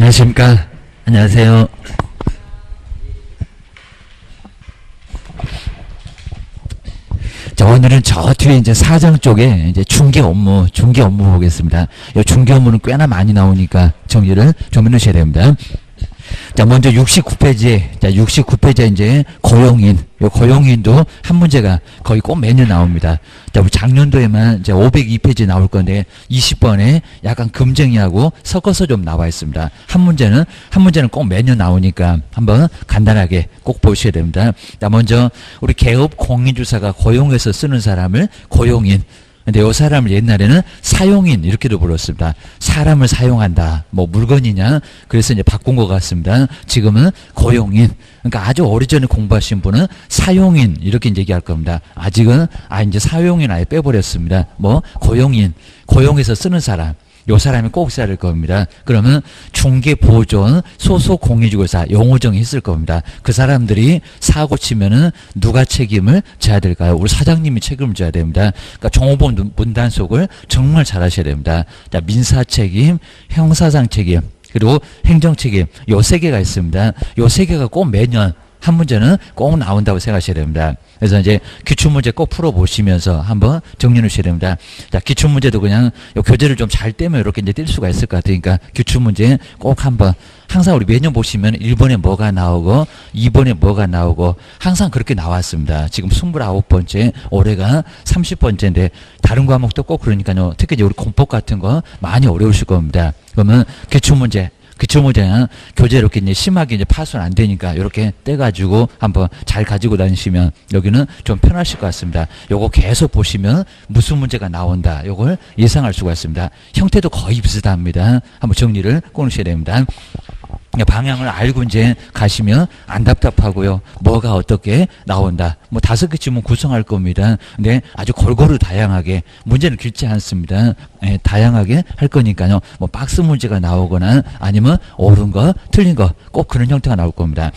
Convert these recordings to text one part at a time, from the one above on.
안녕하십니까. 안녕하세요. 자, 오늘은 저 뒤에 이제 사장 쪽에 이제 중개 업무 보겠습니다. 이 중개 업무는 꽤나 많이 나오니까 정리를 좀 해놓으셔야 됩니다. 자, 먼저 69페이지에, 자, 69페이지에 이제 고용인, 요 고용인도 한 문제가 거의 꼭 매년 나옵니다. 자, 우리 작년도에만 이제 502페이지 나올 건데 20번에 약간 금쟁이하고 섞어서 좀 나와 있습니다. 한 문제는 꼭 매년 나오니까 한번 간단하게 꼭 보셔야 됩니다. 자, 먼저 우리 개업 공인주사가 고용해서 쓰는 사람을 고용인, 근데 이 사람을 옛날에는 사용인 이렇게도 불렀습니다. 사람을 사용한다. 뭐 물건이냐. 그래서 이제 바꾼 것 같습니다. 지금은 고용인. 그러니까 아주 오래전에 공부하신 분은 사용인 이렇게 이제 얘기할 겁니다. 아직은 이제 사용인 아예 빼버렸습니다. 뭐 고용인. 고용해서 쓰는 사람. 요 사람이 꼭 써야 될 겁니다. 그러면 중개보존 소속 공인중개사 용어정이 있을 겁니다. 그 사람들이 사고 치면은 누가 책임을 져야 될까요? 우리 사장님이 책임을 져야 됩니다. 그러니까 종업원 문단속을 정말 잘 하셔야 됩니다. 자, 민사 책임, 형사상 책임, 그리고 행정 책임 요 세 개가 있습니다. 요 세 개가 꼭 매년 한 문제는 꼭 나온다고 생각하셔야 됩니다. 그래서 이제 기출문제 꼭 풀어보시면서 한번 정리해 주셔야 됩니다. 자, 기출문제도 그냥 요 교재를 좀 잘 떼면 이렇게 이제 뗄 수가 있을 것 같으니까 기출문제 꼭 한번 항상 우리 매년 보시면 1번에 뭐가 나오고 2번에 뭐가 나오고 항상 그렇게 나왔습니다. 지금 29번째, 올해가 30번째인데 다른 과목도 꼭 그러니까요. 특히 이제 우리 공법 같은 거 많이 어려우실 겁니다. 그러면 기출문제는 교재 이렇게 이제 심하게 이제 파손 안 되니까 이렇게 떼가지고 한번 잘 가지고 다니시면 여기는 좀 편하실 것 같습니다. 요거 계속 보시면 무슨 문제가 나온다. 요걸 예상할 수가 있습니다. 형태도 거의 비슷합니다. 한번 정리를 꺼놓으셔야 됩니다. 방향을 알고 이제 가시면 안 답답하고요. 뭐가 어떻게 나온다. 뭐 5개 지문 구성할 겁니다. 근데 아주 골고루 다양하게 문제는 길지 않습니다. 예, 다양하게 할 거니까요. 뭐 박스 문제가 나오거나 아니면 옳은 거, 틀린 거 꼭 그런 형태가 나올 겁니다.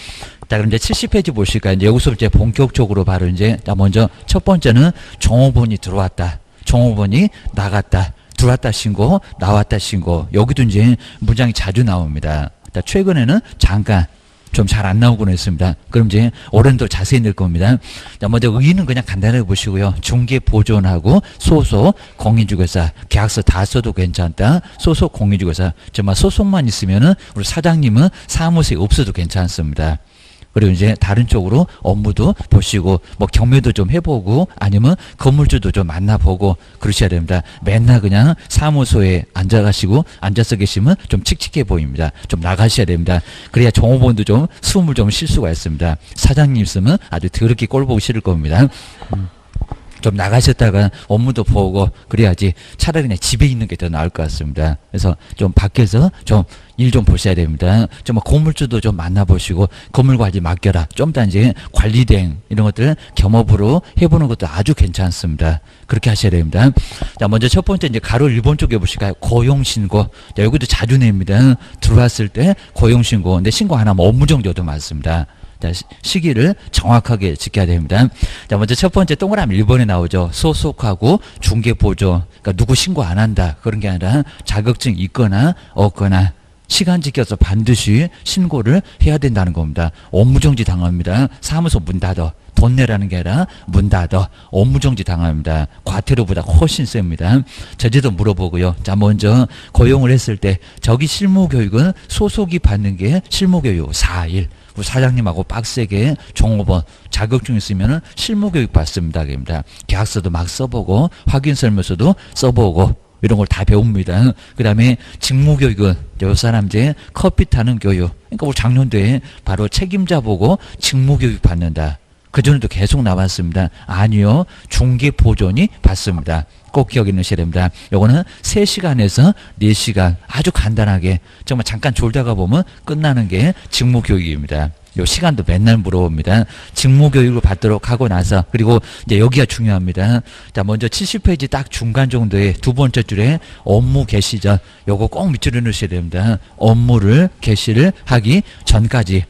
자, 그럼 이제 70페이지 보실까요? 이제 여기서 이제 본격적으로 바로 이제 자, 먼저 첫 번째는 종업원이 들어왔다. 종업원이 나갔다. 들어왔다 신고, 나왔다 신고. 여기도 이제 문장이 자주 나옵니다. 자, 최근에는 잠깐 좀 잘 안 나오곤 했습니다. 그럼 이제 올해는 더 자세히 낼 겁니다. 자, 먼저 의의는 그냥 간단하게 보시고요. 중개보존하고 소속 공인중개사 계약서 다 써도 괜찮다. 소속 공인중개사 정말 소속만 있으면은 우리 사장님은 사무소에 없어도 괜찮습니다. 그리고 이제 다른 쪽으로 업무도 보시고 뭐 경매도 좀 해보고 아니면 건물주도 좀 만나보고 그러셔야 됩니다. 맨날 그냥 사무소에 앉아서 계시면 좀 칙칙해 보입니다. 좀 나가셔야 됩니다. 그래야 종업원도 좀 숨을 좀 쉴 수가 있습니다. 사장님 있으면 아주 더럽게 꼴 보기 싫을 겁니다. 좀 나가셨다가 업무도 보고 그래야지 차라리 그냥 집에 있는 게 더 나을 것 같습니다. 그래서 좀 밖에서 좀 일 좀 보셔야 됩니다. 좀 건물주도 좀 만나보시고 건물 관리 맡겨라. 좀 더 이제 관리대행 이런 것들 겸업으로 해보는 것도 아주 괜찮습니다. 그렇게 하셔야 됩니다. 자, 먼저 첫 번째 이제 가로 1번 쪽에 보실까요? 고용신고. 자, 여기도 자주 냅니다. 들어왔을 때 고용신고. 근데 신고 안 하면 업무 정지도 많습니다. 자, 시기를 정확하게 지켜야 됩니다. 자, 먼저 첫 번째 동그라미 1번에 나오죠. 소속하고 중개보존. 그러니까 누구 신고 안 한다. 그런 게 아니라 자격증 있거나 없거나 시간 지켜서 반드시 신고를 해야 된다는 겁니다. 업무정지 당합니다. 사무소 문 닫아. 돈 내라는 게 아니라 문 닫아. 업무정지 당합니다. 과태료보다 훨씬 셉니다. 제재도 물어보고요. 자, 먼저 고용을 했을 때 저기 실무교육은 소속이 받는 게 실무교육 4일. 우리 사장님하고 빡세게 종업원 자격증 있으면은 실무교육 받습니다. 그럽니다. 계약서도 막 써보고 확인설명서도 써보고 이런 걸 다 배웁니다. 그 다음에 직무교육은 요 사람 이제 커피 타는 교육. 그러니까 우리 작년도에 바로 책임자 보고 직무교육 받는다. 그전에도 계속 나왔습니다. 아니요. 중개보존이 받습니다. 꼭 기억해 놓으셔야 됩니다. 요거는 3시간에서 4시간 아주 간단하게 정말 잠깐 졸다가 보면 끝나는 게 직무교육입니다. 요 시간도 맨날 물어봅니다. 직무교육을 받도록 하고 나서 그리고 이제 여기가 중요합니다. 자, 먼저 70페이지 딱 중간 정도에 두 번째 줄에 업무 개시 전 요거 꼭 밑줄을 넣으셔야 됩니다. 업무를 개시를 하기 전까지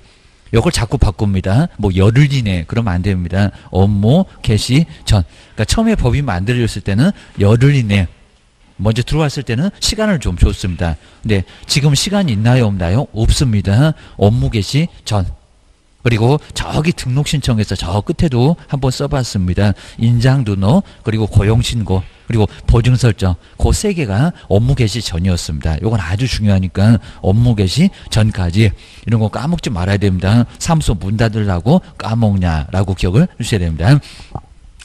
요걸 자꾸 바꿉니다. 뭐 열흘 이내 그러면 안 됩니다. 업무 개시 전. 그러니까 처음에 법이 만들어졌을 때는 열흘 이내 먼저 들어왔을 때는 시간을 좀 줬습니다. 근데 지금 시간이 있나요, 없나요? 없습니다. 업무 개시 전. 그리고 저기 등록 신청해서 저 끝에도 한번 써봤습니다. 인장 등록, 그리고 고용 신고, 그리고 보증 설정, 그 세 개가 업무 개시 전이었습니다. 이건 아주 중요하니까 업무 개시 전까지 이런 거 까먹지 말아야 됩니다. 사무소 문 닫으려고 까먹냐라고 기억을 주셔야 됩니다.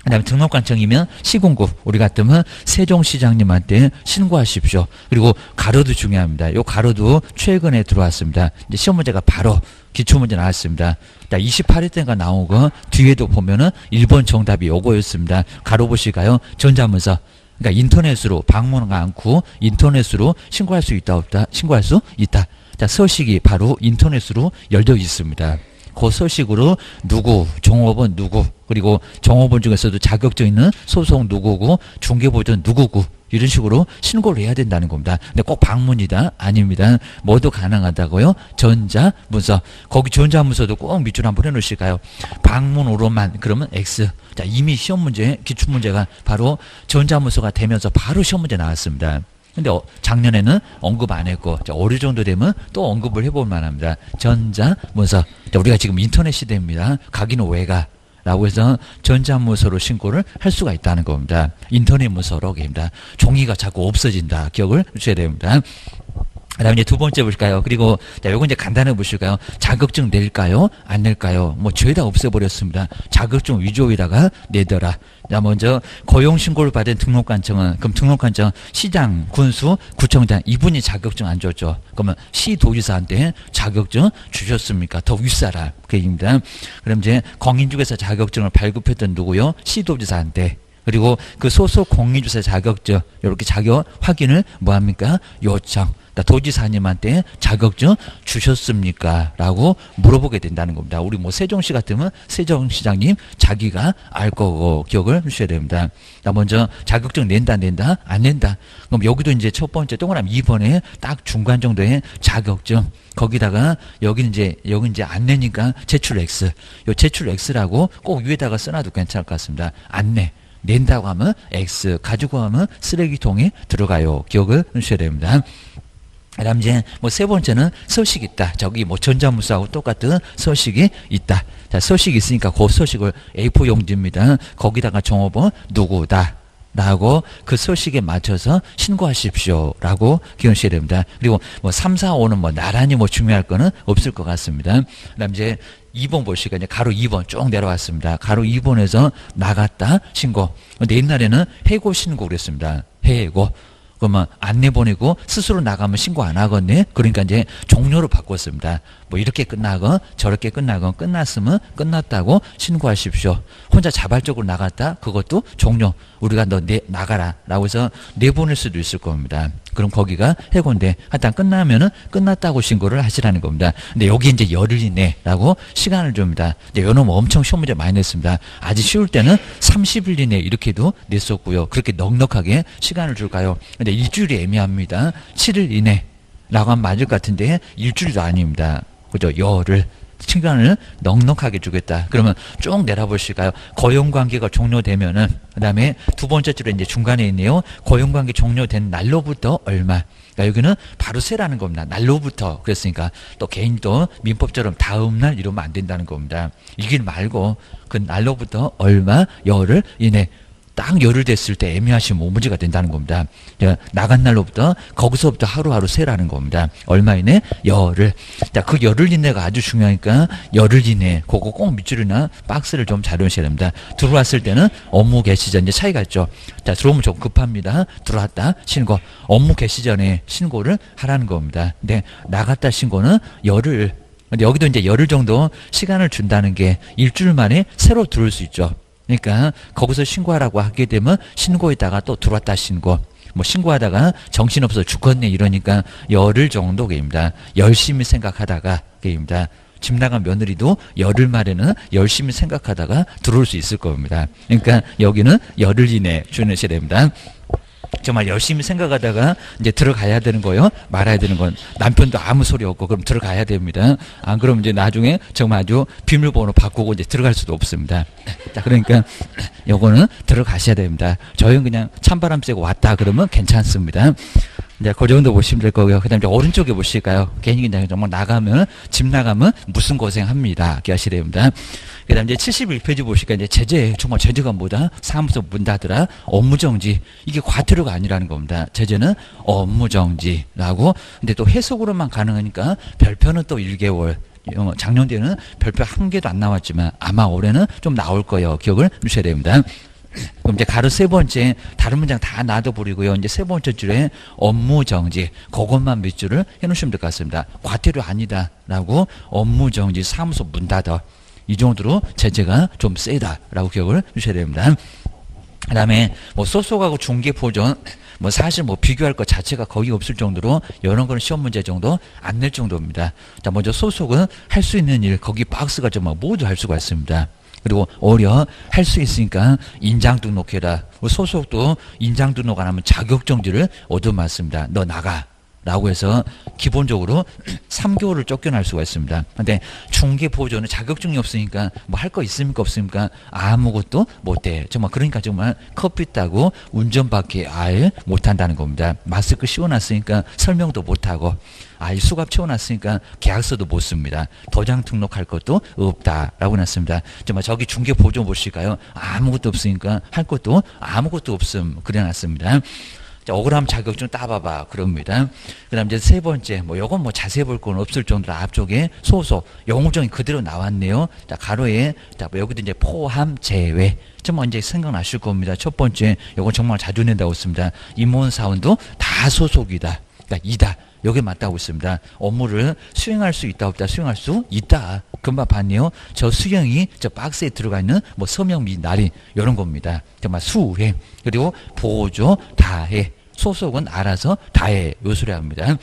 그 다음에 등록관청이면 시군구, 우리 같으면 세종시장님한테 신고하십시오. 그리고 가로도 중요합니다. 요 가로도 최근에 들어왔습니다. 이제 시험 문제가 바로 기출문제 나왔습니다. 28회 때가 나온 거 뒤에도 보면은 1번 정답이 요거였습니다. 가로 보실까요? 전자문서. 그러니까 인터넷으로 방문 않고 인터넷으로 신고할 수 있다 없다? 신고할 수 있다. 자, 서식이 바로 인터넷으로 열려 있습니다. 그 서식으로 누구, 종업원 누구, 그리고 종업원 중에서도 자격증 있는 소속 누구고 중개보전 누구고 이런 식으로 신고를 해야 된다는 겁니다. 근데 꼭 방문이다? 아닙니다. 뭐도 가능하다고요? 전자문서. 거기 전자문서도 꼭 밑줄 한번 해놓으실까요? 방문으로만 그러면 X. 자, 이미 시험 문제, 기출문제가 바로 전자문서가 되면서 바로 시험 문제 나왔습니다. 근데 작년에는 언급 안 했고, 자, 올해 정도 되면 또 언급을 해볼 만합니다. 전자문서. 자, 우리가 지금 인터넷 시대입니다. 가기는 왜 가? 라고 해서 전자문서로 신고를 할 수가 있다는 겁니다. 인터넷 문서로 됩니다. 종이가 자꾸 없어진다. 기억을 주셔야 됩니다. 그 다음에 이제 두 번째 보실까요? 그리고, 자, 요거 이제 간단하게 보실까요? 자격증 낼까요? 안 낼까요? 뭐, 죄다 없애버렸습니다. 자격증 위조에다가 내더라. 자, 먼저, 고용신고를 받은 등록관청은, 그럼 등록관청, 시장, 군수, 구청장, 이분이 자격증 안 줬죠. 그러면 시도지사한테 자격증 주셨습니까? 더 윗사람. 그 얘기입니다. 그럼 이제, 공인중개사 자격증을 발급했던 누구요? 시도지사한테. 그리고 그 소속 공인중개사 자격증, 이렇게 자격 확인을 뭐합니까? 요청. 도지사님한테 자격증 주셨습니까? 라고 물어보게 된다는 겁니다. 우리 뭐 세종시 같으면 세종시장님 자기가 알 거고 기억을 주셔야 됩니다. 자, 먼저 자격증 낸다 안 낸다. 그럼 여기도 이제 첫 번째 동그라미 2번에 딱 중간 정도의 자격증. 거기다가 여기 이제 안 내니까 제출 X. 요 제출 X라고 꼭 위에다가 써놔도 괜찮을 것 같습니다. 안 내. 낸다고 하면 X, 가지고 하면 쓰레기통에 들어가요. 기억을 주셔야 됩니다. 그 다음 이제 뭐 세 번째는 서식이 있다. 저기 뭐 전자문서하고 똑같은 서식이 있다. 자, 서식이 있으니까 그 서식을 A4 용지입니다. 거기다가 종업원 누구다. 라고 그 서식에 맞춰서 신고하십시오. 라고 기억하셔야 됩니다. 그리고 뭐 3, 4, 5는 뭐 나란히 뭐 중요할 거는 없을 것 같습니다. 그 다음 이제 2번 보시니까 이제 가로 2번 쭉 내려왔습니다. 가로 2번에서 나갔다 신고. 근데 옛날에는 해고 신고 그랬습니다. 해고. 그러면 안 내보내고 스스로 나가면 신고 안 하겠네. 그러니까 이제 종료로 바꿨습니다. 뭐 이렇게 끝나건 저렇게 끝나건 끝났으면 끝났다고 신고하십시오. 혼자 자발적으로 나갔다? 그것도 종료. 우리가 너 나가라 라고 해서 내보낼 수도 있을 겁니다. 그럼 거기가 해고인데 하여튼 끝나면은 끝났다고 신고를 하시라는 겁니다. 근데 여기 이제 열흘 이내라고 시간을 줍니다. 이제 요놈 엄청 시험 문제 많이 냈습니다. 아주 쉬울 때는 30일 이내 이렇게도 냈었고요. 그렇게 넉넉하게 시간을 줄까요? 근데 일주일이 애매합니다. 7일 이내라고 하면 맞을 것 같은데 일주일도 아닙니다. 그죠? 열흘. 시간을 넉넉하게 주겠다. 그러면 쭉 내려보실까요? 고용관계가 종료되면은, 그 다음에 두 번째 줄에 이제 중간에 있네요. 고용관계 종료된 날로부터 얼마. 그러니까 여기는 바로 세라는 겁니다. 날로부터. 그랬으니까 또 개인도 민법처럼 다음날 이러면 안 된다는 겁니다. 이길 말고 그 날로부터 얼마, 열흘 이내. 딱 열흘 됐을 때 애매하시면 문제가 된다는 겁니다. 나간 날로부터 거기서부터 하루하루 세라는 겁니다. 얼마 이내? 열흘. 자, 그 열흘 이내가 아주 중요하니까 열흘 이내 그거 꼭 밑줄이나 박스를 좀 잘 놓으셔야 됩니다. 들어왔을 때는 업무 개시 전 이제 차이가 있죠. 자, 들어오면 좀 급합니다. 들어왔다 신고. 업무 개시 전에 신고를 하라는 겁니다. 근데 나갔다 신고는 열흘. 근데 여기도 이제 열흘 정도 시간을 준다는 게 일주일 만에 새로 들어올 수 있죠. 그러니까 거기서 신고하라고 하게 되면 신고했다가 또 들어왔다 신고. 뭐 신고하다가 정신없어 죽겠네 이러니까 열흘 정도 게입니다. 열심히 생각하다가 게입니다. 집 나간 며느리도 열흘 말에는 열심히 생각하다가 들어올 수 있을 겁니다. 그러니까 여기는 열흘 이내 주셔야 됩니다. 정말 열심히 생각하다가 이제 들어가야 되는 거예요. 말아야 되는 건 남편도 아무 소리 없고 그럼 들어가야 됩니다. 안 그러면 이제 나중에 정말 아주 비밀번호 바꾸고 이제 들어갈 수도 없습니다. 자, 그러니까 요거는 들어가셔야 됩니다. 저희는 그냥 찬바람 쐬고 왔다 그러면 괜찮습니다. 이제 그 정도 보시면 될 거고요. 그 다음에 이제 오른쪽에 보실까요? 괜히 그냥 정말 나가면, 집 나가면 무슨 고생합니다. 이렇게 하셔야 됩니다. 그 다음에 이제 71페이지 보실까요? 이제 제재, 정말 제재가 뭐다? 사무소 문 닫으라, 업무정지. 이게 과태료가 아니라는 겁니다. 제재는 업무정지라고. 근데 또 해석으로만 가능하니까 별표는 또 1개월. 작년에는 별표 한 개도 안 나왔지만 아마 올해는 좀 나올 거예요. 기억을 주셔야 됩니다. 그럼 이제 가로 세 번째 다른 문장 다 놔둬버리고요. 이제 세 번째 줄에 업무정지 그것만 몇 줄을 해놓으시면 될 것 같습니다. 과태료 아니다라고 업무정지 사무소 문 닫아 이 정도로 제재가 좀 세다라고 기억을 주셔야 됩니다. 그 다음에 뭐 소속하고 중개보존 뭐 사실 뭐 비교할 것 자체가 거의 없을 정도로 이런 거는 시험 문제 정도 안 낼 정도입니다. 자, 먼저 소속은 할 수 있는 일 거기 박스가 좀 모두 할 수가 있습니다. 그리고 오히려 할 수 있으니까 인장 등록해라. 소속도 인장 등록 안 하면 자격정지를 얻어맞습니다. 너 나가. 라고 해서 기본적으로 3개월을 쫓겨날 수가 있습니다. 근데 중개보조는 자격증이 없으니까 뭐 할 거 있습니까 없습니까? 아무것도 못해. 정말 그러니까 정말 커피 따고 운전밖에 아예 못한다는 겁니다. 마스크 씌워놨으니까 설명도 못하고 아예 수갑 채워놨으니까 계약서도 못 씁니다. 도장 등록할 것도 없다라고 놨습니다. 정말 저기 중개보조 보실까요? 아무것도 없으니까 할 것도 아무것도 없음 그래놨습니다. 자, 억울함 자격증 따봐봐 그럽니다. 그 다음 이제 세 번째 뭐 요건 뭐 자세히 볼 건 없을 정도로 앞쪽에 소속 영구정이 그대로 나왔네요. 자, 가로에 자, 뭐 여기도 이제 포함 제외 정말 이제 생각나실 겁니다. 첫 번째 요건 정말 자주 낸다고 했습니다. 임원사원도 다 소속이다. 그러니까 이다. 여기 맞다고 있습니다. 업무를 수행할 수 있다 없다 수행할 수 있다. 금방 봤네요. 저 수행이 저 박스에 들어가 있는 뭐 서명 및 날인 이런 겁니다. 정말 수행 그리고 보조 다해 소속은 알아서 다해 요 소리 합니다.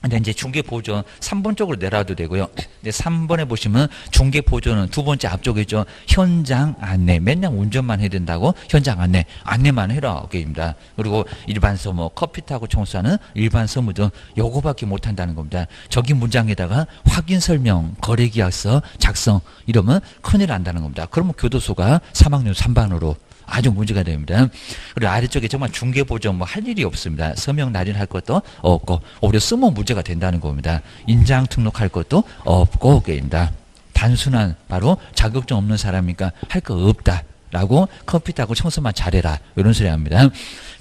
근데 이제 중개보조 3번 쪽으로 내려와도 되고요. 근데 3번에 보시면 중개보조는 두 번째 앞쪽에 있죠. 현장 안내. 맨날 운전만 해야 된다고 현장 안내만 해라. 게임입니다. 그리고 일반 서무, 커피 타고 청소하는 일반 서무 등 요거밖에 못 한다는 겁니다. 저기 문장에다가 확인 설명, 거래계약서 작성 이러면 큰일 난다는 겁니다. 그러면 교도소가 3학년 3반으로 아주 문제가 됩니다. 그리고 아래쪽에 정말 중개보조 뭐 할 일이 없습니다. 서명 날인할 것도 없고 오히려 쓰면 문제가 된다는 겁니다. 인장 등록할 것도 없고 게임입니다. 단순한 바로 자격증 없는 사람이니까 할 거 없다. 라고 커피 타고 청소만 잘해라. 이런 소리 합니다.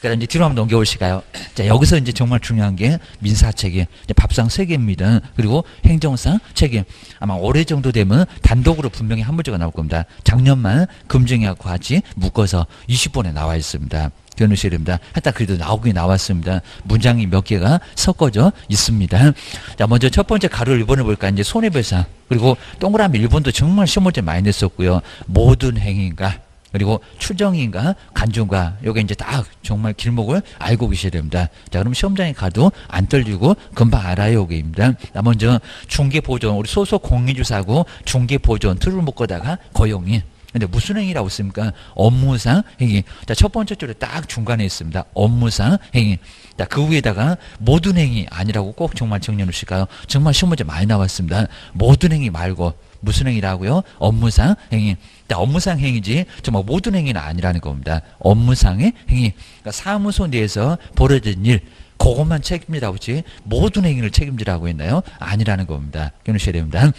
그러니까 이제 뒤로 한번 넘겨보실까요? 자, 여기서 이제 정말 중요한 게 민사 책임, 밥상 3개입니다. 그리고 행정상 책임. 아마 올해 정도 되면 단독으로 분명히 한 문제가 나올 겁니다. 작년만 금정이하고 같이 묶어서 20번에 나와 있습니다. 기억하셔야 됩니다. 하여튼 그래도 나오긴 나왔습니다. 문장이 몇 개가 섞어져 있습니다. 자, 먼저 첫 번째 가로 1번을 볼까? 이제 손해배상. 그리고 동그라미 1번도 정말 시험 문제 많이 냈었고요. 모든 행위인가? 그리고 추정인가 간주인가 요게 이제 딱 정말 길목을 알고 계셔야 됩니다. 자, 그럼 시험장에 가도 안 떨리고 금방 알아요. 요게입니다. 먼저 중개보존 우리 소속 공인주사고 중개보존 틀을 묶어다가 고용인. 근데 무슨 행위라고 했습니까? 업무상 행위. 자, 첫 번째 줄에 딱 중간에 있습니다. 업무상 행위. 자, 그 위에다가 모든 행위 아니라고 꼭 정말 정리해 놓으실까요? 정말 시험 문제 많이 나왔습니다. 모든 행위 말고 무슨 행위라고요? 업무상 행위. 자, 업무상 행위지 정말 모든 행위는 아니라는 겁니다. 업무상의 행위. 그러니까 사무소 내에서 벌어진 일 그것만 책임지라고 했지 모든 행위를 책임지라고 했나요? 아니라는 겁니다. 기억하셔야 됩니다.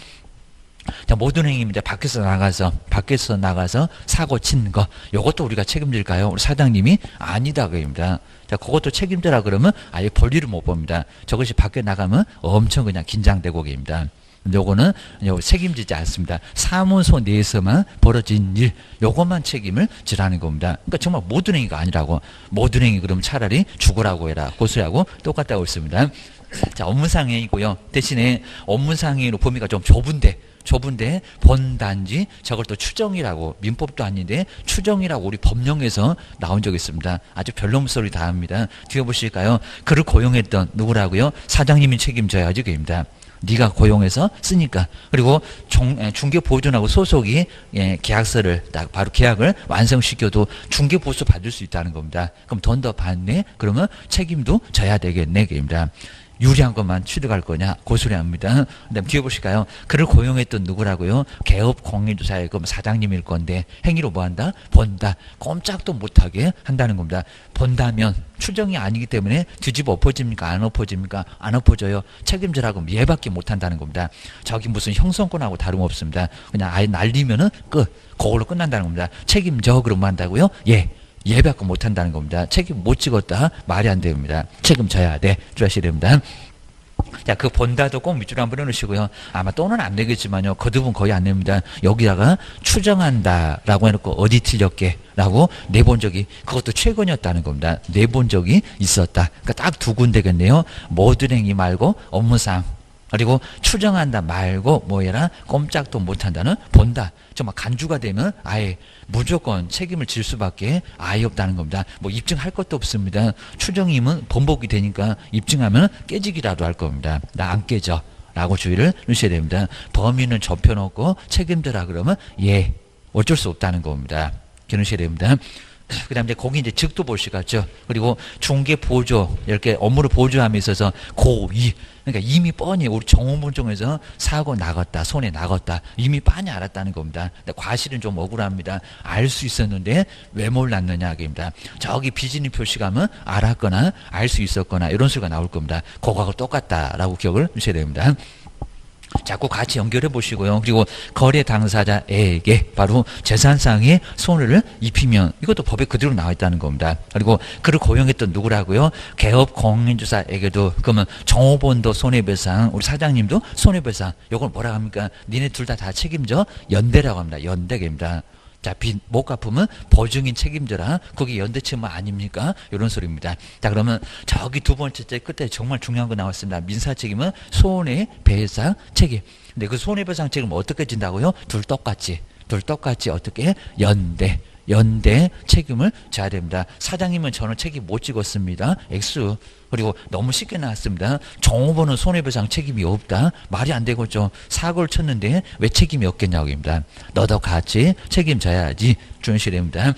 자, 모든 행위입니다. 밖에서 나가서 사고 친 거 요것도 우리가 책임질까요? 우리 사장님이 아니다 그입니다. 자, 그것도 책임져라 그러면 아예 벌리를 못 봅니다. 저것이 밖에 나가면 엄청 그냥 긴장되고 계십니다. 요거는 책임지지 않습니다. 사무소 내에서만 벌어진 일 요것만 책임을 지라는 겁니다. 그러니까 정말 모든 행위가 아니라고. 모든 행위 그러면 차라리 죽으라고 해라. 고소하고 똑같다고 했습니다. 자, 업무상 행위고요. 대신에 업무상 행위로 범위가 좀 좁은데 좁은데 본단지 저걸 또 추정이라고 민법도 아닌데 추정이라고 우리 법령에서 나온 적이 있습니다. 아주 별놈 소리 다 합니다. 뒤에 보실까요? 그를 고용했던 누구라고요? 사장님이 책임져야지 그입니다. 네가 고용해서 쓰니까. 그리고 중개보존하고 소속이 계약서를 딱 바로 계약을 완성시켜도 중개보수 받을 수 있다는 겁니다. 그럼 돈 더 받네? 그러면 책임도 져야 되겠네 그입니다. 유리한 것만 취득할 거냐 고소리합니다. 그다음 뒤에 보실까요? 그를 고용했던 누구라고요? 개업 공인조사의 그럼 사장님일 건데 행위로 뭐한다? 본다. 꼼짝도 못하게 한다는 겁니다. 본다면 추정이 아니기 때문에 뒤집어 엎어집니까? 안 엎어집니까? 안 엎어져요. 책임져라고 하면 얘밖에 못한다는 겁니다. 저기 무슨 형성권하고 다름없습니다. 그냥 아예 날리면은 끝. 그걸로 끝난다는 겁니다. 책임져 그러면 한다고요? 예. 얘밖에 못한다는 겁니다. 책임 못 찍었다 말이 안 됩니다. 책임져야 돼. 주하셔야 됩니다. 자, 그 본다도 꼭 밑줄로 한번 해놓으시고요. 아마 또는 안 되겠지만요. 거듭은 거의 안 냅니다. 여기다가 추정한다라고 해놓고 어디 틀렸게 라고 내본 적이 그것도 최근이었다는 겁니다. 내본 적이 있었다. 그러니까 딱 두 군데겠네요. 모든 행위 말고 업무상 그리고 추정한다 말고 뭐해라 꼼짝도 못한다는 본다. 정말 간주가 되면 아예 무조건 책임을 질 수밖에 아예 없다는 겁니다. 뭐 입증할 것도 없습니다. 추정이면 번복이 되니까 입증하면 깨지기라도 할 겁니다. 나 안 깨져 라고 주의를 넣으셔야 됩니다. 범인은 접혀놓고 책임져라 그러면 예 어쩔 수 없다는 겁니다. 기억하셔야 됩니다. 그 다음에 거기 이제 즉도 볼 수 있죠. 그리고 중개 보조, 이렇게 업무를 보조함에 있어서 고의. 그러니까 이미 뻔히 우리 정호본청에서 사고 나갔다, 손해 나갔다. 이미 빤히 알았다는 겁니다. 근데 과실은 좀 억울합니다. 알 수 있었는데 왜 몰랐느냐, 입니다. 저기 비즈니 표시가면 알았거나 알 수 있었거나 이런 수가 나올 겁니다. 그거하고 똑같다라고 기억을 주셔야 됩니다. 자꾸 같이 연결해 보시고요. 그리고 거래 당사자에게 바로 재산상의 손해를 입히면 이것도 법에 그대로 나와 있다는 겁니다. 그리고 그를 고용했던 누구라고요? 개업 공인주사에게도 그러면 정호본도 손해배상, 우리 사장님도 손해배상. 이걸 뭐라 합니까? 니네 둘 다 책임져 연대라고 합니다. 연대입니다. 자, 빚 못 갚으면 보증인 책임져라. 그게 연대채무 아닙니까? 이런 소리입니다. 자, 그러면 저기 두 번째 끝에 정말 중요한 거 나왔습니다. 민사 책임은 손해배상 책임. 근데 그 손해배상 책임 어떻게 진다고요? 둘 똑같이 어떻게? 연대 책임을 져야 됩니다. 사장님은 저는 책임 못 찍었습니다. X. 그리고 너무 쉽게 나왔습니다. 정호보는 손해배상 책임이 없다. 말이 안 되겠죠. 사고를 쳤는데 왜 책임이 없겠냐고입니다. 너도 같이 책임져야지. 주의하셔야 됩니다.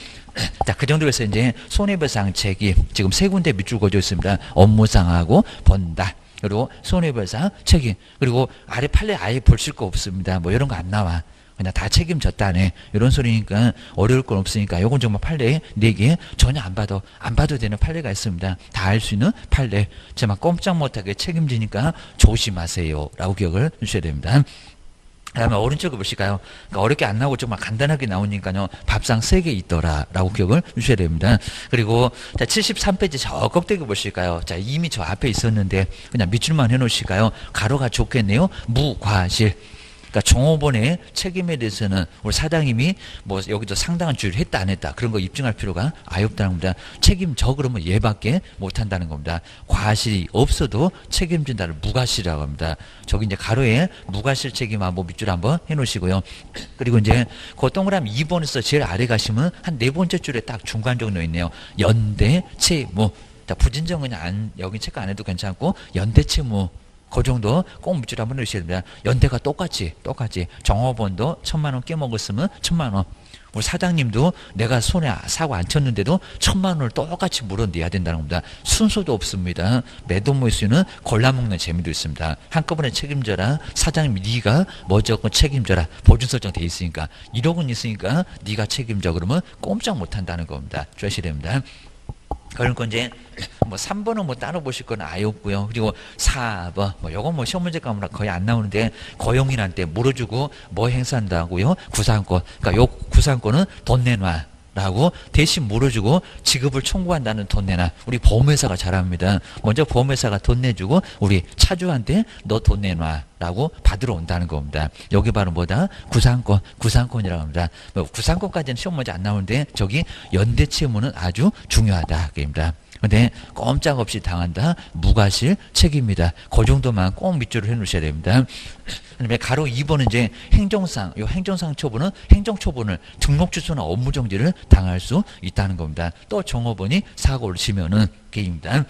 자, 그 정도로 해서 이제 손해배상 책임 지금 세 군데 밑줄 그어져 있습니다. 업무상하고 본다. 그리고 손해배상 책임. 그리고 아래 판례 아예 볼실 거 없습니다. 뭐 이런 거 안 나와. 그냥 다 책임졌다네. 이런 소리니까 어려울 건 없으니까 요건 정말 판례 4개 전혀 안 봐도 되는 판례가 있습니다. 다 알 수 있는 판례. 정말 꼼짝 못하게 책임지니까 조심하세요. 라고 기억을 주셔야 됩니다. 그 다음에 오른쪽을 보실까요? 그러니까 어렵게 안 나오고 정말 간단하게 나오니까요. 밥상 3개 있더라. 라고 기억을 주셔야 됩니다. 그리고 자 73페이지 저 꼭대기 보실까요? 자 이미 저 앞에 있었는데 그냥 밑줄만 해놓으실까요? 가로가 좋겠네요. 무과실. 그러니까 종업원의 책임에 대해서는 우리 사장님이 뭐 여기도 상당한 주의를 했다 안 했다 그런 거 입증할 필요가 아예 없다는 겁니다. 책임져 그러면 얘밖에 못한다는 겁니다. 과실이 없어도 책임진다를 무과실이라고 합니다. 저기 이제 가로에 무과실 책임 한번 밑줄 한번 해놓으시고요. 그리고 이제 그 동그라미 2번에서 제일 아래 가시면 한 4번째 줄에 딱 중간 정도 있네요. 연대 채무. 자 부진정 그냥 여기 체크 안 해도 괜찮고 연대 채무. 그 정도 꼭 밑줄 한번 넣으셔야 됩니다. 연대가 똑같이 정호본도 1,000만 원 깨먹었으면 1,000만 원. 우리 사장님도 내가 손에 사고 안 쳤는데도 1,000만 원을 똑같이 물어내야 된다는 겁니다. 순서도 없습니다. 매도모의 수는 골라먹는 재미도 있습니다. 한꺼번에 책임져라. 사장님 네가 무조건 책임져라. 보증 설정돼 있으니까 1억 원 있으니까 네가 책임져 그러면 꼼짝 못한다는 겁니다. 주의하셔야 됩니다. 그러니까 이제 뭐 3번은 뭐 따로 보실 건 아예 없고요. 그리고 4번 뭐 요건 뭐 시험 문제 가면 거의 안 나오는데 고용인한테 물어주고 뭐 행사한다고요? 구상권. 그러니까 요 구상권은 돈 내놔. 라고 대신 물어주고 지급을 청구한다는 돈 내놔. 우리 보험회사가 잘합니다. 먼저 보험회사가 돈 내주고 우리 차주한테 너 돈 내놔 라고 받으러 온다는 겁니다. 여기 바로 뭐다? 구상권이라고 합니다. 뭐 구상권까지는 시험 문제 안 나오는데 저기 연대 채무는 아주 중요하다. 그입니다. 근데 꼼짝없이 당한다. 무과실 책임이다. 그 정도만 꼭 밑줄을 해놓으셔야 됩니다. 그다음에 가로 2번은 이제 행정상, 요 행정상 처분은 행정처분을 등록주소나 업무정지를 당할 수 있다는 겁니다. 또 종업원이 사고를 치면은 게임입니다.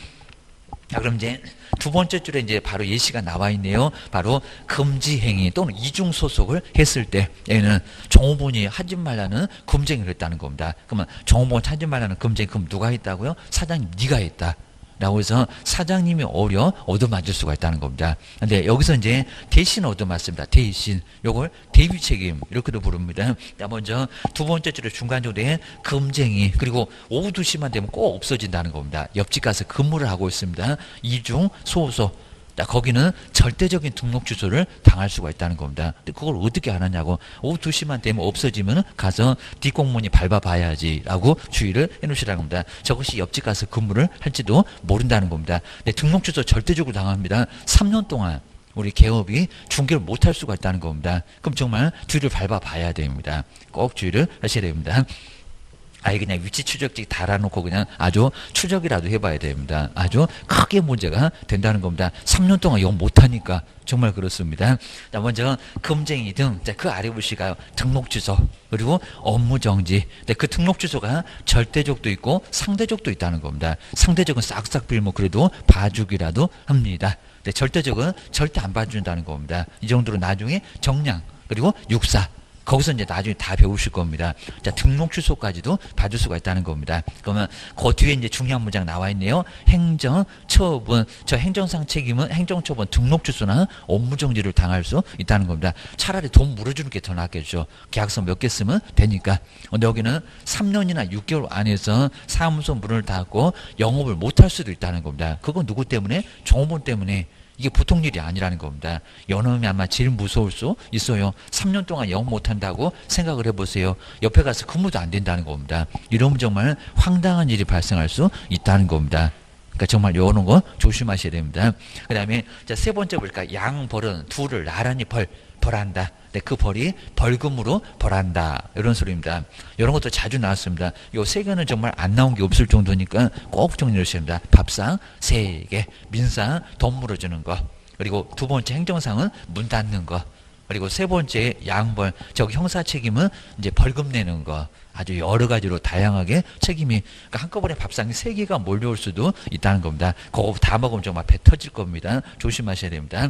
자, 그럼 이제 두 번째 줄에 이제 바로 예시가 나와 있네요. 바로 금지 행위 또는 이중 소속을 했을 때 얘는 종업원이 하지 말라는 금쟁이를 했다는 겁니다. 그러면 종업원 하지 말라는 금쟁이 그럼 누가 했다고요? 사장님 네가 했다. 라고 해서 사장님이 오히려 얻어맞을 수가 있다는 겁니다. 근데 여기서 이제 대신 얻어맞습니다. 대신. 요걸 대비 책임. 이렇게도 부릅니다. 자, 먼저 두 번째 줄에 중간 정도에 금쟁이. 그리고 오후 2시만 되면 꼭 없어진다는 겁니다. 옆집 가서 근무를 하고 있습니다. 이중 소속. 자, 거기는 절대적인 등록 주소를 당할 수가 있다는 겁니다. 근데 그걸 어떻게 하느냐고. 오후 2시만 되면 없어지면 가서 뒷공문이 밟아봐야지 라고 주의를 해놓으시라는 겁니다. 저것이 옆집 가서 근무를 할지도 모른다는 겁니다. 근데 등록 주소 절대적으로 당합니다. 3년 동안 우리 개업이 중개를 못할 수가 있다는 겁니다. 그럼 정말 뒤를 밟아봐야 됩니다. 꼭 주의를 하셔야 됩니다. 아예 그냥 위치 추적지 달아놓고 그냥 아주 추적이라도 해봐야 됩니다. 아주 크게 문제가 된다는 겁니다. 3년 동안 영 못하니까 정말 그렇습니다. 자, 먼저 금쟁이 등, 자, 그 아래 보시가요. 등록주소 그리고 업무정지. 네, 그 등록주소가 절대적도 있고 상대적도 있다는 겁니다. 상대적은 싹싹 빌면 그래도 봐주기라도 합니다. 네, 절대적은 절대 안 봐준다는 겁니다. 이 정도로 나중에 정량 그리고 육사 거기서 이제 나중에 다 배우실 겁니다. 자, 등록 주소까지도 받을 수가 있다는 겁니다. 그러면 그 뒤에 이제 중요한 문장 나와 있네요. 행정 처분. 저 행정상 책임은 행정처분 등록 주소나 업무 정지를 당할 수 있다는 겁니다. 차라리 돈 물어주는 게 더 낫겠죠. 계약서 몇 개 쓰면 되니까. 근데 여기는 3년이나 6개월 안에서 사무소 문을 닫고 영업을 못할 수도 있다는 겁니다. 그건 누구 때문에? 종업원 때문에. 이게 보통 일이 아니라는 겁니다. 연놈이 아마 제일 무서울 수 있어요. 3년 동안 영업 못한다고 생각을 해보세요. 옆에 가서 근무도 안 된다는 겁니다. 이러면 정말 황당한 일이 발생할 수 있다는 겁니다. 그러니까 정말 이런 거 조심하셔야 됩니다. 그 다음에 세 번째 볼까? 양벌은 둘을 나란히 벌한다. 네, 그 벌이 벌금으로 벌한다. 이런 소리입니다. 이런 것도 자주 나왔습니다. 요 세 개는 정말 안 나온 게 없을 정도니까 꼭 정리해 주셔야 됩니다. 밥상 3개, 민상 돈 물어주는 거, 그리고 두 번째 행정상은 문 닫는 거, 그리고 세 번째 양벌, 저기 형사 책임은 이제 벌금 내는 거. 아주 여러 가지로 다양하게 책임이, 그러니까 한꺼번에 밥상이 3개가 몰려올 수도 있다는 겁니다. 그거 다 먹으면 정말 배 터질 겁니다. 조심하셔야 됩니다.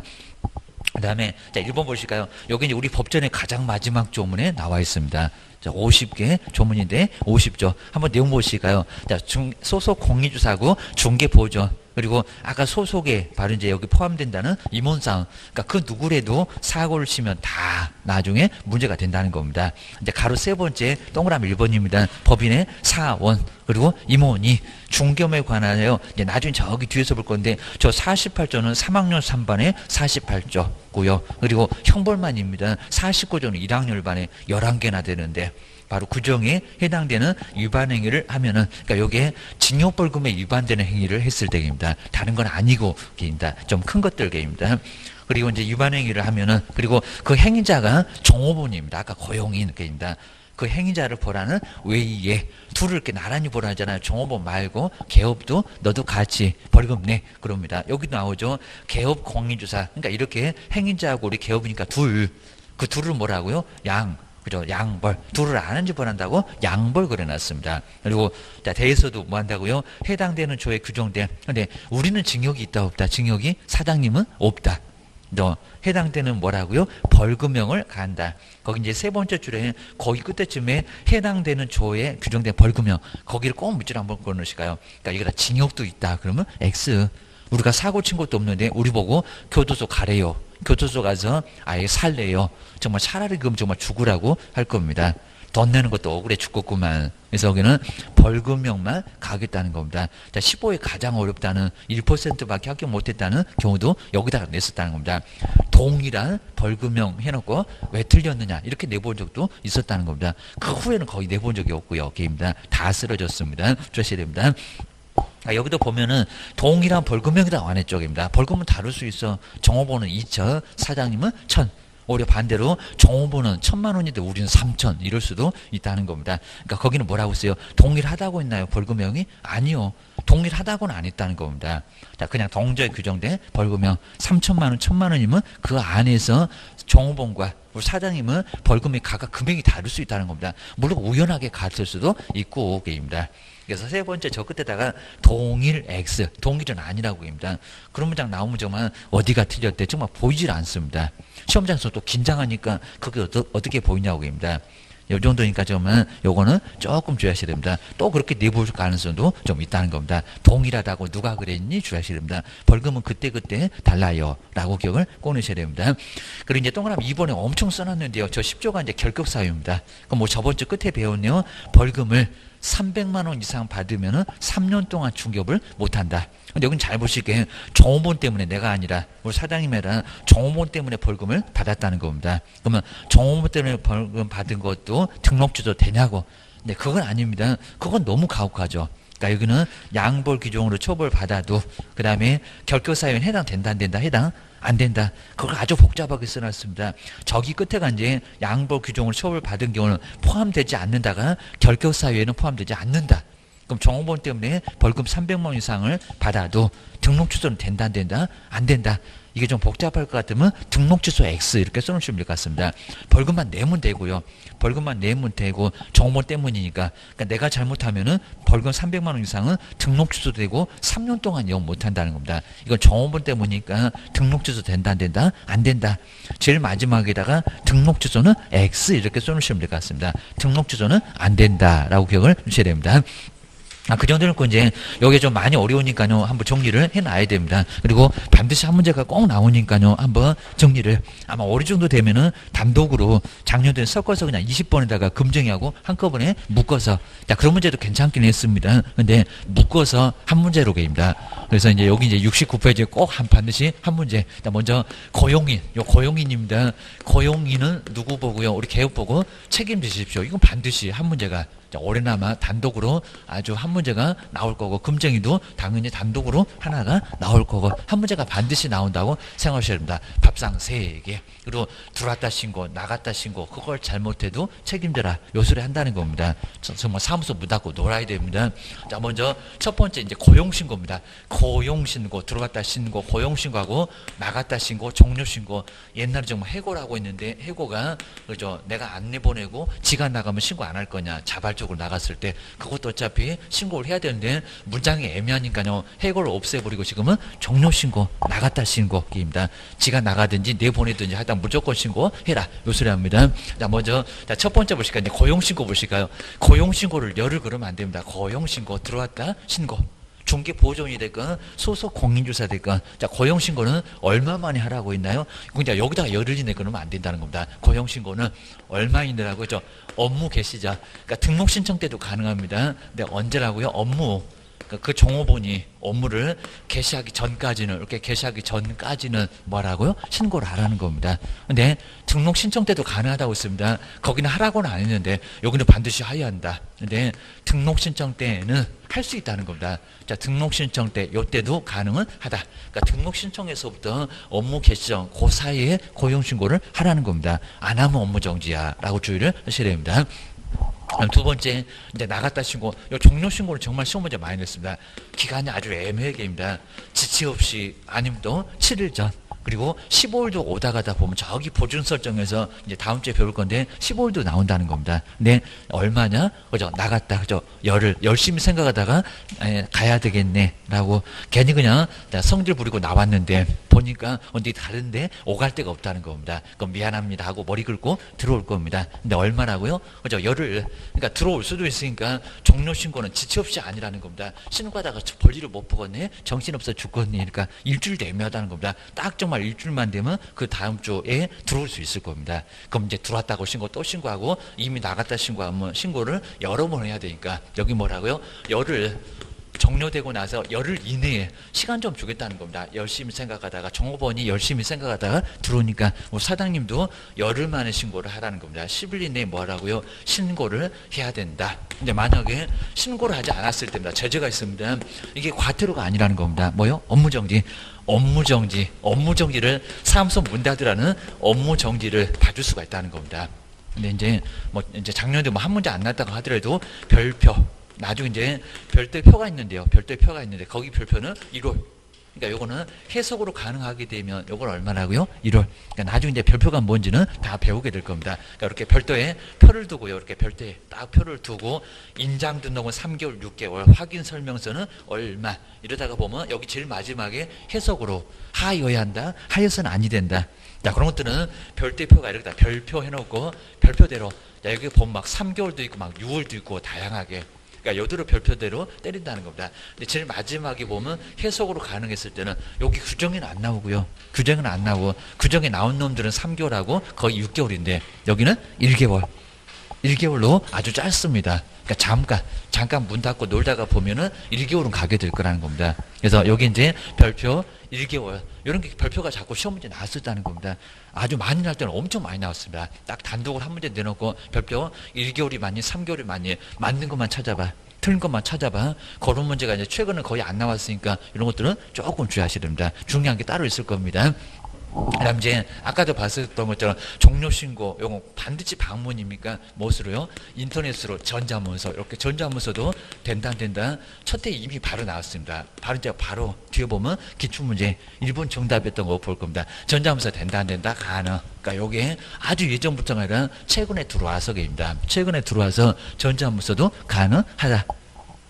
그 다음에, 자, 1번 보실까요? 여기 이제 우리 법전의 가장 마지막 조문에 나와 있습니다. 자, 50개 조문인데, 50조. 한번 내용 보실까요? 자, 소속 공인주사고 중개보전. 그리고 아까 소속에 바로 이제 여기 포함된다는 임원상. 그러니까 그 누구래도 사고를 치면 다 나중에 문제가 된다는 겁니다. 이제 가로 세 번째 동그라미 1번입니다. 법인의 사원. 그리고 임원이 중개업에 관하여 이제 나중에 저기 뒤에서 볼 건데 저 48조는 3학년 3반에 48조고요. 그리고 형벌만입니다. 49조는 1학년 반에 11개나 되는데 바로 구정에 해당되는 위반 행위를 하면은, 그러니까 여기에 징역벌금에 위반되는 행위를 했을 때입니다. 다른 건 아니고 게입니다. 좀 큰 것들 게입니다. 그리고 이제 위반 행위를 하면은, 그리고 그 행위자가 종업원입니다. 아까 고용인 게입니다. 그 행위자를 벌하는 외의에 둘을 이렇게 나란히 벌하잖아요. 종업원 말고 개업도 너도 같이 벌금 내 그럽니다. 여기 나오죠. 개업 공인주사. 그러니까 이렇게 행위자하고 우리 개업이니까 둘. 그 둘을 뭐라고요? 그죠? 양벌. 둘을 아는지 벌한다고 양벌 그려놨습니다. 그리고, 자, 대에서도 뭐 한다고요? 해당되는 조에 규정된. 근데 우리는 징역이 있다, 없다? 징역이 사장님은 없다. 너 해당되는 뭐라고요? 벌금형을 가한다. 거기 이제 세 번째 줄에 거기 끝에쯤에 해당되는 조에 규정된 벌금형. 거기를 꼭 밑줄 한번 걸어놓으실까요? 그러니까 여기다 징역도 있다. 그러면 X. 우리가 사고 친 것도 없는데 우리 보고 교도소 가래요. 교도소 가서 아예 살래요. 정말 차라리 그럼 정말 죽으라고 할 겁니다. 돈 내는 것도 억울해 죽겠구만. 그래서 여기는 벌금형만 가겠다는 겁니다. 자, 15에 가장 어렵다는 1%밖에 합격 못했다는 경우도 여기다가 냈었다는 겁니다. 동일한 벌금형 해놓고 왜 틀렸느냐 이렇게 내본 적도 있었다는 겁니다. 그 후에는 거의 내본 적이 없고요. 게임입니다. 다 쓰러졌습니다. 조심해야 됩니다. 여기도 보면은 동일한 벌금형이라고 안 했죠. 벌금은 다를 수 있어. 종업원은 2천, 사장님은 1,000. 오히려 반대로 정호보는 1,000만 원인데 우리는 3천 이럴 수도 있다는 겁니다. 그러니까 거기는 뭐라고 써요? 동일하다고 했나요? 벌금형이? 아니요. 동일하다고는 안 했다는 겁니다. 자, 그냥 동저에 규정된 벌금형 3천만 원, 1,000만 원이면 그 안에서 정호봉과 우리 사장님은 벌금이 각각 금액이 다를 수 있다는 겁니다. 물론 우연하게 같을 수도 있고 게임입니다. 그래서 세 번째 저 끝에다가 동일 X, 동일은 아니라고 합니다. 그런 문장 나오면 정말 어디가 틀렸대 정말 보이질 않습니다. 시험장에서 또 긴장하니까 그게 어떻게 보이냐고 합니다. 이 정도니까 정말 요거는 조금 주의하셔야 됩니다. 또 그렇게 내볼 가능성도 좀 있다는 겁니다. 동일하다고 누가 그랬니? 주의하셔야 됩니다. 벌금은 그때그때 달라요. 라고 기억을 꺼내셔야 됩니다. 그리고 이제 동그라미 2번에 엄청 써놨는데요. 저 10조가 이제 결격 사유입니다. 그럼 뭐 저번 주 끝에 배웠네요. 벌금을 300만 원 이상 받으면 3년 동안 중개업을 못한다. 근데 여긴 잘 보실게요. 정호본 때문에 내가 아니라 우리 사장님이랑 정호본 때문에 벌금을 받았다는 겁니다. 그러면 정호본 때문에 벌금 받은 것도 등록주소 되냐고. 근데 그건 아닙니다. 그건 너무 가혹하죠. 그러니까 여기는 양벌 규정으로 처벌받아도 그 다음에 결격사유엔 해당된다 안 된다 해당 안 된다. 그걸 아주 복잡하게 써놨습니다. 저기 끝에가 이제 양벌 규정으로 처벌받은 경우는 포함되지 않는다가 결격사유에는 포함되지 않는다. 그럼 정호본 때문에 벌금 300만 원 이상을 받아도 등록 취소는 된다 안 된다? 안 된다. 이게 좀 복잡할 것 같으면 등록 취소 X 이렇게 써놓으시면 될 것 같습니다. 벌금만 내면 되고요. 벌금만 내면 되고 정호본 때문이니까 그러니까 내가 잘못하면은 벌금 300만 원 이상은 등록 취소되고 3년 동안 이용 못한다는 겁니다. 이건 정호본 때문이니까 등록 취소 된다 안 된다? 안 된다. 제일 마지막에다가 등록 취소는 X 이렇게 써놓으시면 될 것 같습니다. 등록 취소는 안 된다라고 기억을 주셔야 됩니다. 그 정도는 이제 여기 좀 많이 어려우니까요 한번 정리를 해놔야 됩니다. 그리고 반드시 한 문제가 꼭 나오니까요 한번 정리를 아마 어느 정도 되면은 단독으로 작년도에 섞어서 그냥 20번에다가 금정이하고 한꺼번에 묶어서 자 그런 문제도 괜찮긴 했습니다. 근데 묶어서 한 문제로 개입니다. 그래서 이제 여기 이제 69페이지에 꼭 반드시 한 문제. 자 먼저 고용인, 요 고용인입니다. 고용인은 누구 보고요? 우리 개업 보고 책임지십시오. 이건 반드시 한 문제가 올해나마 단독으로 아주 한 문제가 나올 거고 금정이도 당연히 단독으로 하나가 나올 거고 한 문제가 반드시 나온다고 생각하셔야 됩니다. 밥상 3개 그리고 들어왔다 신고 나갔다 신고 그걸 잘못해도 책임져라 요 소리 한다는 겁니다. 정말 사무소 문 닫고 놀아야 됩니다. 자 먼저 첫 번째 이제 고용신고입니다. 고용신고 들어왔다 신고 고용신고하고 나갔다 신고 종료신고 옛날에 정말 해고라고 했는데 해고가 그죠 내가 안 내보내고 지가 나가면 신고 안 할 거냐 자발적으로 나갔을 때 그것도 어차피 신고를 해야 되는데 문장이 애매하니까요 해고를 없애버리고 지금은 종료신고 나갔다 신고입니다. 지가 나가든지 내보내든지 하여튼 무조건 신고해라 요 소리 합니다. 자 먼저 자, 첫 번째 보실까요? 이제 고용신고 보실까요? 고용신고를 열을 그러면 안 됩니다. 고용신고 들어왔다 신고 중개 보존이 됐건 소속 공인주사 됐건 자 고용신고는 얼마 만에 하라고 했나요? 근데 여기다가 열흘 이내 그러면 안 된다는 겁니다. 고용신고는 얼마이내라고 했죠? 업무 개시자 그러니까 등록 신청 때도 가능합니다. 근데 언제라고요? 업무 그 종업원이 업무를 개시하기 전까지는 이렇게 개시하기 전까지는 뭐라고요? 신고를 하라는 겁니다. 근데 등록 신청 때도 가능하다고 했습니다. 거기는 하라고는 안 했는데 여기는 반드시 해야 한다. 근데 등록 신청 때는 할 수 있다는 겁니다. 자 등록 신청 때 요때도 가능은 하다. 그러니까 등록 신청에서부터 업무 개시 전 그 사이에 고용 신고를 하라는 겁니다. 안 하면 업무 정지야라고 주의를 하셔야 됩니다. 두 번째 이제 나갔다 신고 요 종료 신고를 정말 시험 문제 많이 냈습니다. 기간이 아주 애매하게입니다. 지체 없이 아니면 또 7일 전 그리고 15일도 오다 가다 보면 저기 보증 설정에서 이제 다음 주에 배울 건데 15일도 나온다는 겁니다. 근데 얼마냐? 그죠? 나갔다. 그죠? 열을 열심히 생각하다가 가야 되겠네라고 괜히 그냥 성질 부리고 나왔는데 보니까 어디 다른데 오갈 데가 없다는 겁니다. 그럼 미안합니다 하고 머리 긁고 들어올 겁니다. 근데 얼마라고요? 그죠? 열을 그러니까 들어올 수도 있으니까 종료 신고는 지체 없이 아니라는 겁니다. 신고하다가 볼일을 못 보겠네. 정신없어 죽겠네. 그러니까 일주일도 애매하다는 겁니다. 딱 정말 일주일만 되면 그 다음 주에 들어올 수 있을 겁니다. 그럼 이제 들어왔다고 신고 또 신고하고 이미 나갔다 신고하면 신고를 여러 번 해야 되니까 여기 뭐라고요? 열흘 종료되고 나서 열흘 이내에 시간 좀 주겠다는 겁니다. 열심히 생각하다가 종업원이 열심히 생각하다가 들어오니까 뭐 사장님도 열흘 만에 신고를 하라는 겁니다. 10일 이내에 뭐 하라고요? 신고를 해야 된다. 근데 만약에 신고를 하지 않았을 때입니다. 제재가 있습니다. 이게 과태료가 아니라는 겁니다. 뭐요? 업무정지. 업무정지를 사무소 문 닫으라는 업무정지를 받을 수가 있다는 겁니다. 근데 이제 작년에 뭐 한 문제 안 났다고 하더라도 별표, 나중에 이제 별도의 표가 있는데요. 별도의 표가 있는데 거기 별표는 1월. 그러니까 요거는 해석으로 가능하게 되면 요걸 얼마라고요? 1월. 그러니까 나중에 이제 별표가 뭔지는 다 배우게 될 겁니다. 그러니까 이렇게 별도에 표를 두고요. 이렇게 별도에 딱 표를 두고 인장 등록은 3개월, 6개월, 확인 설명서는 얼마. 이러다가 보면 여기 제일 마지막에 해석으로 하여야 한다. 하여서는 아니 된다. 자, 그런 것들은 별도의 표가 이렇게 다 별표 해놓고 별표대로 여기 보면 막 3개월도 있고 막 6월도 있고 다양하게. 그러니까 여대로 별표대로 때린다는 겁니다. 근데 제일 마지막에 보면 해석으로 가능했을 때는 여기 규정에는 안 나오고요. 규정은 안 나오고 규정에 나온 놈들은 3개월하고 거의 6개월인데 여기는 1개월. 1개월로 아주 짧습니다. 그러니까 잠깐 문 닫고 놀다가 보면은 1개월은 가게 될 거라는 겁니다. 그래서 여기 이제 별표 1개월 이런 게 별표가 자꾸 시험 문제 나왔었다는 겁니다. 아주 많이 날 때는 엄청 많이 나왔습니다. 딱 단독으로 한 문제 내놓고 별표 1개월이 맞니 3개월이 맞니 맞는 것만 찾아봐. 틀린 것만 찾아봐. 그런 문제가 이제 최근에 거의 안 나왔으니까 이런 것들은 조금 주의하셔야 됩니다. 중요한 게 따로 있을 겁니다. 그다음 이제 아까도 봤었던 것처럼 종료 신고 요거 반드시 방문입니까? 무엇으로요? 인터넷으로 전자문서 이렇게 전자문서도 된다 안 된다 첫 해 이미 바로 나왔습니다. 바로 뒤에 보면 기출문제 1번 정답이었던 거 볼 겁니다. 전자문서 된다 안 된다 가능. 그러니까 요게 아주 예전부터가 아니라 최근에 들어와서입니다. 최근에 들어와서 전자문서도 가능하다.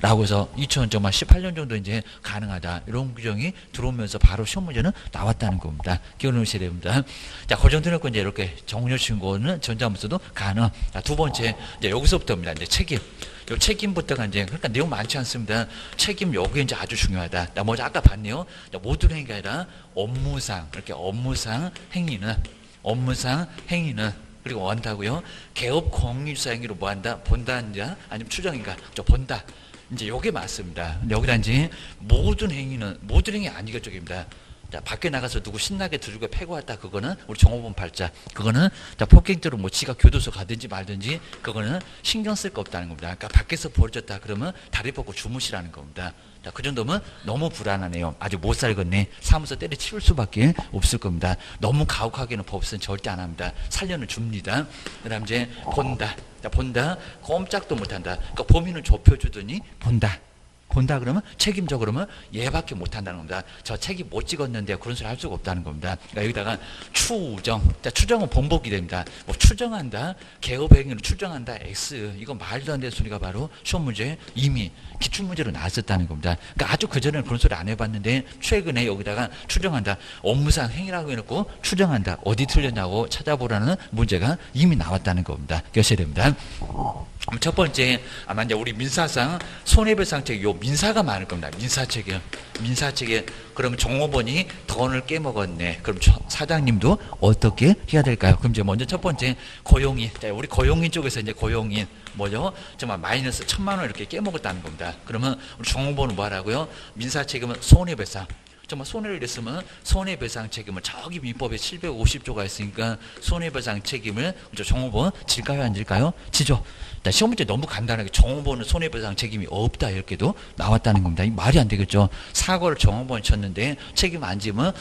라고 해서 2018년 정도 이제 가능하다. 이런 규정이 들어오면서 바로 시험 문제는 나왔다는 겁니다. 기억해 놓으셔야 됩니다. 자, 그 정도 놓고 이제 이렇게 정료 신고는 전자문서도 가능. 자, 두 번째, 이제 여기서부터입니다. 이제 책임. 요 책임부터가 이제, 그러니까 내용 많지 않습니다. 책임 요게 이제 아주 중요하다. 나 먼저 아까 봤네요. 모든 행위가 아니라 업무상, 이렇게 업무상 행위는 그리고 뭐 한다고요? 개업 공유사 행위로 뭐 한다? 본다인가? 아니면 추정인가? 본다. 이제 요게 맞습니다. 근데 여기다 이제 모든 행위 아니겠죠입니다. 자, 밖에 나가서 누구 신나게 들고 패고 왔다. 그거는 우리 정호범 팔자. 그거는 자, 폭행죄로 뭐 지가 교도소 가든지 말든지 그거는 신경 쓸 거 없다는 겁니다. 그러니까 밖에서 벌어졌다 그러면 다리 뻗고 주무시라는 겁니다. 자, 그 정도면 너무 불안하네요. 아주 못 살겠네. 사무소 때려치울 수밖에 없을 겁니다. 너무 가혹하게는 법은 절대 안 합니다. 살려는 줍니다. 그 다음 이제 본다. 자, 본다. 꼼짝도 못한다. 그러니까 범인을 좁혀주더니 본다 그러면 책임져 그러면 얘밖에 못한다는 겁니다. 저 책임 못 찍었는데 그런 소리 할 수가 없다는 겁니다. 그러니까 여기다가 추정. 자, 추정은 번복이 됩니다. 뭐 추정한다. 개업 행위를 추정한다. X. 이거 말도 안 되는 소리가 바로 시험 문제 이미 기출문제로 나왔었다는 겁니다. 그러니까 아주 그전에는 그런 소리 안 해봤는데 최근에 여기다가 추정한다. 업무상 행위라고 해놓고 추정한다. 어디 틀렸냐고 찾아보라는 문제가 이미 나왔다는 겁니다. 기억하셔야 됩니다. 첫 번째, 아마 이제 우리 민사상 손해배상책, 요 민사가 많을 겁니다. 민사책에 그러면 종업원이 돈을 깨먹었네. 그럼 사장님도 어떻게 해야 될까요? 그럼 이제 먼저 첫 번째 고용인. 자, 우리 고용인 쪽에서 이제 고용인 뭐죠? 정말 마이너스 1,000만 원 이렇게 깨먹었다는 겁니다. 그러면 우리 종업원은 뭐 하라고요? 민사책임은 손해배상. 정말 손해를 냈으면 손해배상 책임을 저기 민법에 750조가 있으니까 손해배상 책임을 종업원 질까요 안 질까요? 지죠. 시험 문제 너무 간단하게 종업원은 손해배상 책임이 없다 이렇게도 나왔다는 겁니다. 이 말이 안 되겠죠. 사고를 종업원이 쳤는데 책임 안 지면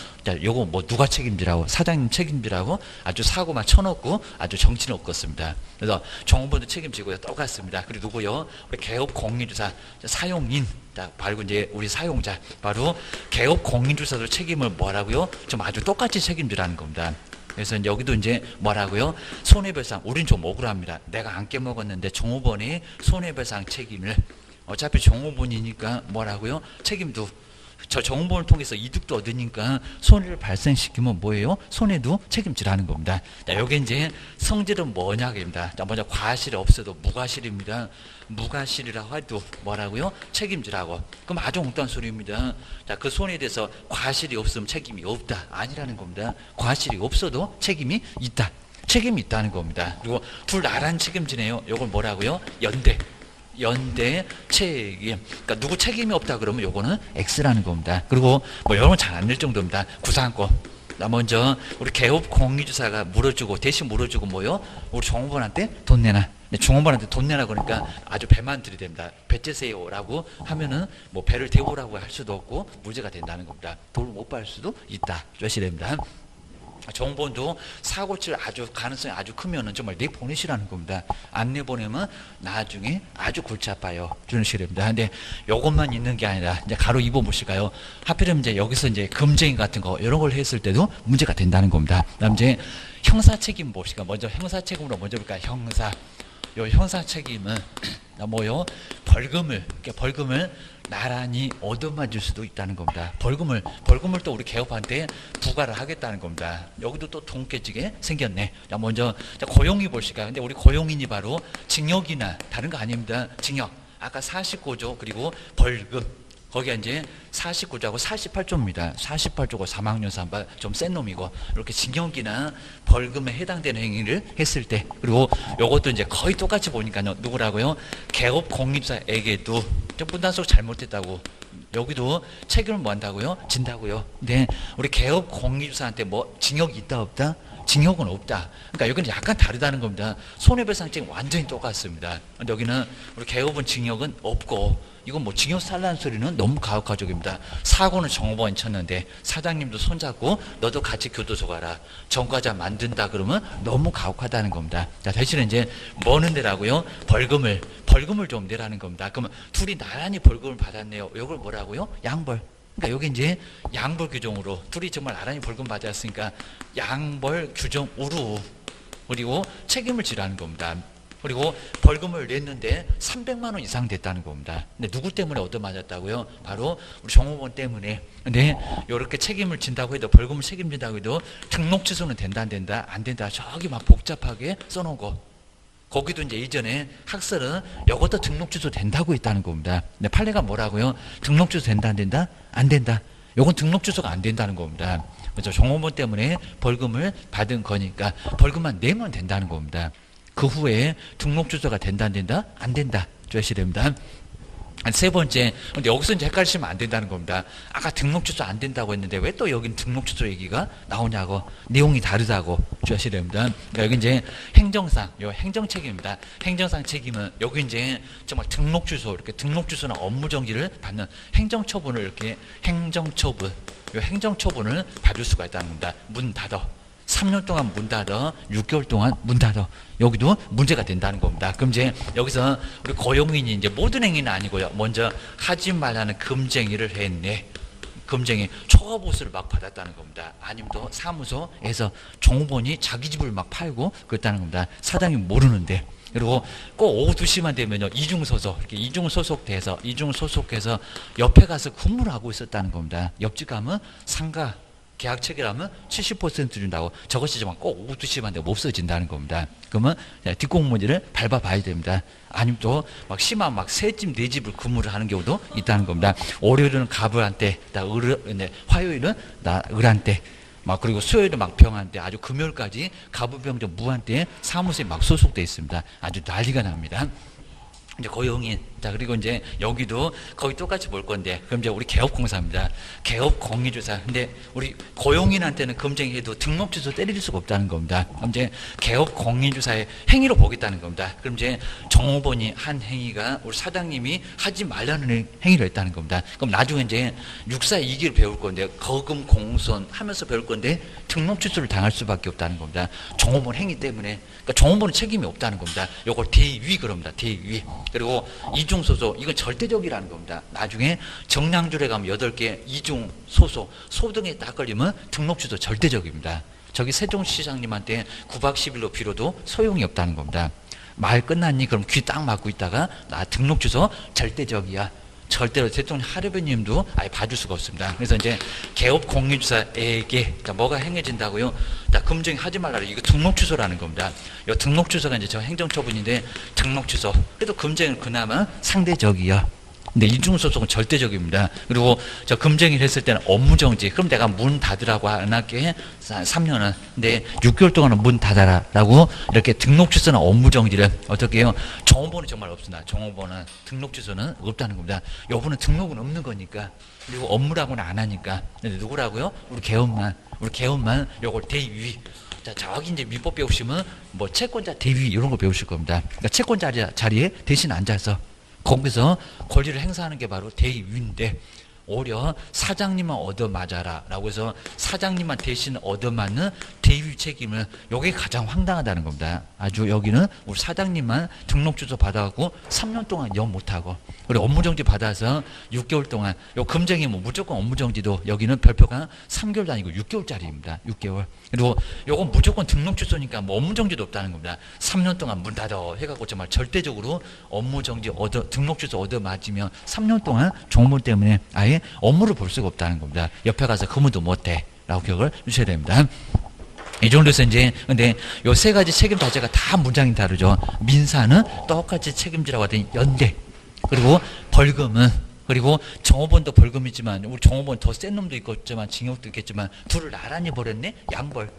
요거 뭐 누가 책임지라고 사장님 책임지라고 아주 사고만 쳐놓고 아주 정신이 없겠습니다. 그래서 종업원도 책임지고요. 똑같습니다. 그리고 누구요? 우리 개업 공인주사 사용인 바로 이제 우리 사용자 바로 개업 공인주사도 책임을 뭐라고요? 좀 아주 똑같이 책임지라는 겁니다. 그래서 이제 여기도 이제 뭐라고요? 손해배상. 우린 좀 억울합니다. 내가 안 깨먹었는데 종업원이 손해배상 책임을 어차피 종업원이니까 뭐라고요? 책임도 저 종업원을 통해서 이득도 얻으니까 손해를 발생시키면 뭐예요? 손해도 책임지라는 겁니다. 자, 여기 이제 성질은 뭐냐입니다. 자, 먼저 과실이 없어도 무과실입니다. 무과실이라고 해도 뭐라고요? 책임지라고. 그럼 아주 엉뚱한 소리입니다. 자, 그 손해에 대해서 과실이 없으면 책임이 없다. 아니라는 겁니다. 과실이 없어도 책임이 있다. 책임이 있다는 겁니다. 그리고 둘 나란 책임지네요. 이걸 뭐라고요? 연대 책임. 그러니까 누구 책임이 없다 그러면 요거는 X라는 겁니다. 그리고 뭐 이런 건 잘 안 될 정도입니다. 구상권. 나 먼저 우리 개업 공인주사가 물어주고 대신 물어주고 뭐요? 우리 종업원한테 돈 내놔. 근데 종업원한테 돈 내라 그러니까 아주 배만 들이댑니다. 배째세요라고 하면은 뭐 배를 대우라고 할 수도 없고 무죄가 된다는 겁니다. 돈을 못 받을 수도 있다. 조심됩니다. 정보원도 사고 칠 아주 가능성이 아주 크면은 정말 내보내시라는 겁니다. 안 내보내면 나중에 아주 골치 아파요. 주는 시입니다. 근데 요것만 있는 게 아니라 이제 가로 2번 보실까요? 하필이면 이제 여기서 이제 금쟁이 같은 거 이런 걸 했을 때도 문제가 된다는 겁니다. 그다음 이제 형사 책임 봅시다. 먼저 형사 책임으로 먼저 볼까요? 형사. 요 형사 책임은 뭐요? 벌금을 나란히 얻어맞을 수도 있다는 겁니다. 벌금을 또 우리 개업한테 부과를 하겠다는 겁니다. 여기도 또 돈 깨지게 생겼네. 자, 먼저 고용이 보실까요? 근데 우리 고용인이 바로 징역이나 다른 거 아닙니다. 징역. 아까 49조 그리고 벌금. 거기가 이제 49조하고 48조입니다. 48조고 사망년 삼발 좀 센 놈이고 이렇게 징역이나 벌금에 해당되는 행위를 했을 때 그리고 요것도 이제 거의 똑같이 보니까요. 누구라고요? 개업 공입사에게도 좀 분단속 잘못했다고 여기도 책임을 뭐 한다고요? 진다고요. 근데 우리 개업 공입사한테 뭐 징역이 있다 없다? 징역은 없다. 그러니까 여기는 약간 다르다는 겁니다. 손해배상증 완전히 똑같습니다. 근데 여기는 우리 개업은 징역은 없고 이건 뭐 징역 살라는 소리는 너무 가혹가족입니다. 사고는 정보원이 쳤는데 사장님도 손잡고 너도 같이 교도소 가라. 전과자 만든다 그러면 너무 가혹하다는 겁니다. 자, 대신에 이제 뭐는 데라고요? 벌금을 좀 내라는 겁니다. 그러면 둘이 나란히 벌금을 받았네요. 이걸 뭐라고요? 양벌. 그러니까 여기 이제 양벌 규정으로 둘이 정말 나란히 벌금 받았으니까 양벌 규정으로 그리고 책임을 지라는 겁니다. 그리고 벌금을 냈는데 300만 원 이상 됐다는 겁니다. 근데 누구 때문에 얻어맞았다고요? 바로 우리 정호원 때문에. 근데 이렇게 책임을 진다고 해도 벌금을 책임진다고 해도 등록 취소는 된다 안 된다? 안 된다. 저기 막 복잡하게 써놓은 거. 거기도 이제 이전에 학설은 이것도 등록 취소 된다고 했다는 겁니다. 근데 판례가 뭐라고요? 등록 취소 된다 안 된다? 안 된다. 요건 등록 취소가 안 된다는 겁니다. 그래서 종업원 때문에 벌금을 받은 거니까 벌금만 내면 된다는 겁니다. 그 후에 등록 취소가 된다 안 된다? 안 된다. 주셔야 됩니다. 세 번째, 근데 여기서 이제 헷갈리시면 안 된다는 겁니다. 아까 등록 취소 안 된다고 했는데 왜 또 여긴 등록 취소 얘기가 나오냐고. 내용이 다르다고 주셔야 됩니다. 그러니까 여기 이제 행정상, 요 행정 책임입니다. 행정상 책임은 여기 이제 정말 등록 취소, 이렇게 등록 취소나 업무 정지를 받는 행정 처분을 이렇게 행정처분, 요 행정 처분을 받을 수가 있다는 겁니다. 문 닫아. 3년 동안 문 닫아, 6개월 동안 문 닫아. 여기도 문제가 된다는 겁니다. 그럼 이제 여기서 우리 고용인이 이제 모든 행위는 아니고요. 먼저 하지 말라는 금쟁이를 했네. 금쟁이 초과보수를 막 받았다는 겁니다. 아니면 또 사무소에서 종업원이 자기 집을 막 팔고 그랬다는 겁니다. 사장이 모르는데. 그리고 꼭 오후 2시만 되면요. 이중소속돼서 옆에 가서 근무를 하고 있었다는 겁니다. 옆집 가면 상가 계약 체결하면 70% 준다고. 저것이 정말 꼭 오후 2시만 되면 없어진다는 겁니다. 그러면 뒷공무지를 밟아봐야 됩니다. 아니면 또 막 심한 막 세 집, 네 집을 근무를 하는 경우도 있다는 겁니다. 월요일은 갑을한테, 화요일은 을한테, 막 그리고 수요일은 막 병한테, 아주 금요일까지 갑을병정 무한테 사무소에 막 소속돼 있습니다. 아주 난리가 납니다. 이제 고용인. 자, 그리고 이제 여기도 거의 똑같이 볼 건데, 그럼 이제 우리 개업공사입니다. 개업공인주사. 근데 우리 고용인한테는 금쟁이해도 등록 취소 때릴 수가 없다는 겁니다. 그럼 이제 개업공인주사의 행위로 보겠다는 겁니다. 그럼 이제 정호본이 한 행위가 우리 사장님이 하지 말라는 행위를 했다는 겁니다. 그럼 나중에 이제 육사 2기를 배울 건데, 거금 공손 하면서 배울 건데, 등록 취소를 당할 수밖에 없다는 겁니다. 정호본 행위 때문에. 그러니까 정호본은 책임이 없다는 겁니다. 요걸 대위 그럽니다. 대위. 그리고 이중소속, 이건 절대적이라는 겁니다. 나중에 정량줄에 가면 8개 이중소속, 소등에 딱 걸리면 등록 취소 절대적입니다. 저기 세종시장님한테 9박 10일로 빌어도 소용이 없다는 겁니다. 말 끝났니? 그럼 귀 딱 막고 있다가 나 등록 취소 절대적이야. 절대로 대통령 하려변님도 아예 봐줄 수가 없습니다. 그래서 이제 개업 공인주사에게 뭐가 행해진다고요? 금쟁이 하지 말라고. 이거 등록 취소라는 겁니다. 이 등록 취소가 이제 저 행정처분인데 등록 취소. 그래도 금쟁이는 그나마 상대적이야. 근데 이중소속은 절대적입니다. 그리고 저 금쟁이를 했을 때는 업무정지. 그럼 내가 문 닫으라고 안 할게. 3년은. 근데 6개월 동안은 문 닫아라. 라고 이렇게 등록 취소나 업무정지를 어떻게 해요? 정호번은 정말 없습니다. 정호번은 등록 취소는 없다는 겁니다. 여부는 등록은 없는 거니까. 그리고 업무라고는 안 하니까. 근데 누구라고요? 우리 개업만 요걸 대위. 자, 저기 이제 민법 배우시면 뭐 채권자 대위 이런 거 배우실 겁니다. 그러니까 채권자 자리에 대신 앉아서 거기서 권리를 행사하는 게 바로 대위인데, 오히려 사장님만 얻어맞아라 라고 해서 사장님만 대신 얻어맞는 대위 책임을, 요게 가장 황당하다는 겁니다. 아주 여기는 우리 사장님만 등록주소 받아갖고 3년 동안 영 못하고, 그리고 업무정지 받아서 6개월 동안, 요 금쟁이 뭐 무조건 업무정지도 여기는 별표가 3개월도 아니고 6개월짜리입니다. 6개월. 그리고 요건 무조건 등록주소니까 뭐 업무정지도 없다는 겁니다. 3년 동안 문 닫아 해갖고 정말 절대적으로 업무정지 등록주소 얻어맞으면 3년 동안 종무 때문에 아예 업무를 볼 수가 없다는 겁니다. 옆에 가서 근무도 못해 라고 기억을 주셔야 됩니다. 이 정도에서 이제, 근데 요 세 가지 책임 자체가 다 문장이 다르죠. 민사는 똑같이 책임지라고 하더니 연대, 그리고 벌금은, 그리고 정호본도 벌금이지만 우리 정호본 더 센 놈도 있겠지만 징역도 있겠지만 둘을 나란히 벌였네, 양벌.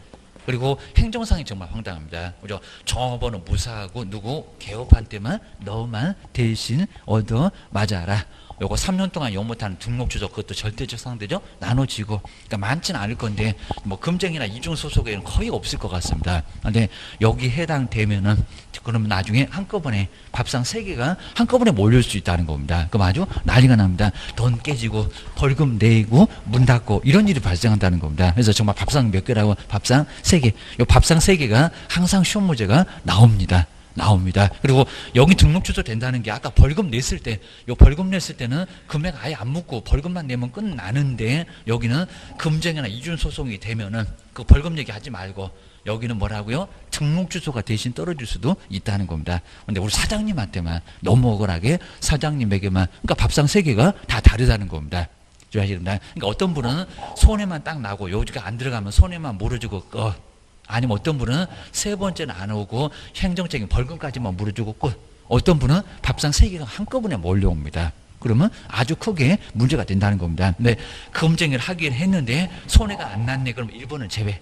그리고 행정상이 정말 황당합니다. 그죠? 정호본은 무사하고 누구 개업한 때만 너만 대신 얻어 맞아라. 요거 3년 동안 영 못하는 등록주소, 그것도 절대적 상대죠. 나눠지고, 그러니까 많지는 않을 건데 뭐 금쟁이나 이중 소속에는 거의 없을 것 같습니다. 근데 여기 해당되면은 그러면 나중에 한꺼번에 밥상 3개가 한꺼번에 몰릴 수 있다는 겁니다. 그럼 아주 난리가 납니다. 돈 깨지고 벌금 내고 문 닫고 이런 일이 발생한다는 겁니다. 그래서 정말 밥상 몇 개라고? 밥상 3개. 요 밥상 3개가 항상 시험 문제가 나옵니다. 그리고 여기 등록 주소 된다는 게 아까 벌금 냈을 때, 요 벌금 냈을 때는 금액 아예 안 묻고 벌금만 내면 끝나는데, 여기는 금쟁이나 이중 소송이 되면은 그 벌금 얘기 하지 말고 여기는 뭐라고요? 등록 주소가 대신 떨어질 수도 있다는 겁니다. 근데 우리 사장님한테만 너무 억울하게 사장님에게만, 그러니까 밥상 3개가 다 다르다는 겁니다. 그러니까 어떤 분은 손해만 딱 나고 여기가 안 들어가면 손해만 물어주고 아니면 어떤 분은 3번째는 안 오고 행정적인 벌금까지만 물어주고 끝. 어떤 분은 밥상 3개가 한꺼번에 몰려옵니다. 그러면 아주 크게 문제가 된다는 겁니다. 근데 금쟁이를 하긴 했는데 손해가 안 났네. 그럼 1번은 제외.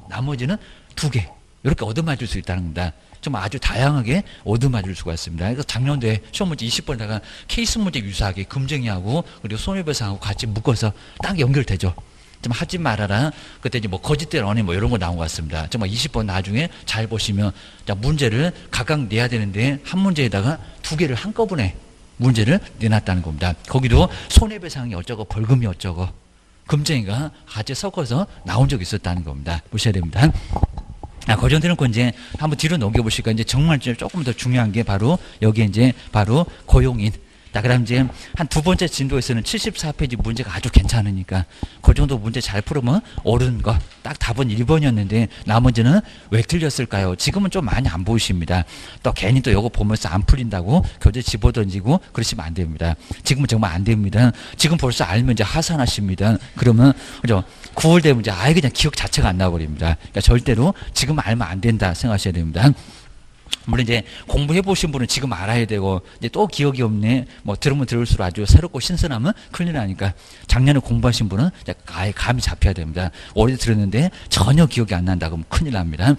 나머지는 2개. 이렇게 얻어맞을 수 있다는 겁니다. 좀 아주 다양하게 얻어맞을 수가 있습니다. 그래서 작년도에 시험 문제 20번에다가 케이스 문제 유사하게 금쟁이하고 그리고 손해배상하고 같이 묶어서 딱 연결되죠. 좀 하지 말아라. 그때 이제 뭐 거짓된 언행 뭐 이런 거 나온 것 같습니다. 정말 20번 나중에 잘 보시면, 자, 문제를 각각 내야 되는데 한 문제에다가 2개를 한꺼번에 문제를 내놨다는 겁니다. 거기도 손해배상이 어쩌고 벌금이 어쩌고 금쟁이가 같이 섞어서 나온 적이 있었다는 겁니다. 보셔야 됩니다. 거전되는 건 이제 한번 뒤로 넘겨보실까. 이제 정말 조금 더 중요한 게 바로 여기에 이제 바로 고용인. 자, 그다음 이제 한 2번째 진도에서는 74페이지 문제가 아주 괜찮으니까 그 정도 문제 잘 풀으면 옳은 거 딱 답은 1번이었는데 나머지는 왜 틀렸을까요? 지금은 좀 많이 안 보이십니다. 또 괜히 또 이거 보면서 안 풀린다고 교재 집어던지고 그러시면 안 됩니다. 지금은 정말 안 됩니다. 지금 벌써 알면 이제 하산하십니다. 그러면 그죠? 9월 되면 이제 아예 그냥 기억 자체가 안 나버립니다. 그러니까 절대로 지금 알면 안 된다 생각하셔야 됩니다. 물론 이제 공부해 보신 분은 지금 알아야 되고, 이제 또 기억이 없네, 뭐 들으면 들을수록 아주 새롭고 신선하면 큰일 나니까 작년에 공부하신 분은 아예 감이 잡혀야 됩니다. 올해 들었는데 전혀 기억이 안 난다 그러면 큰일 납니다.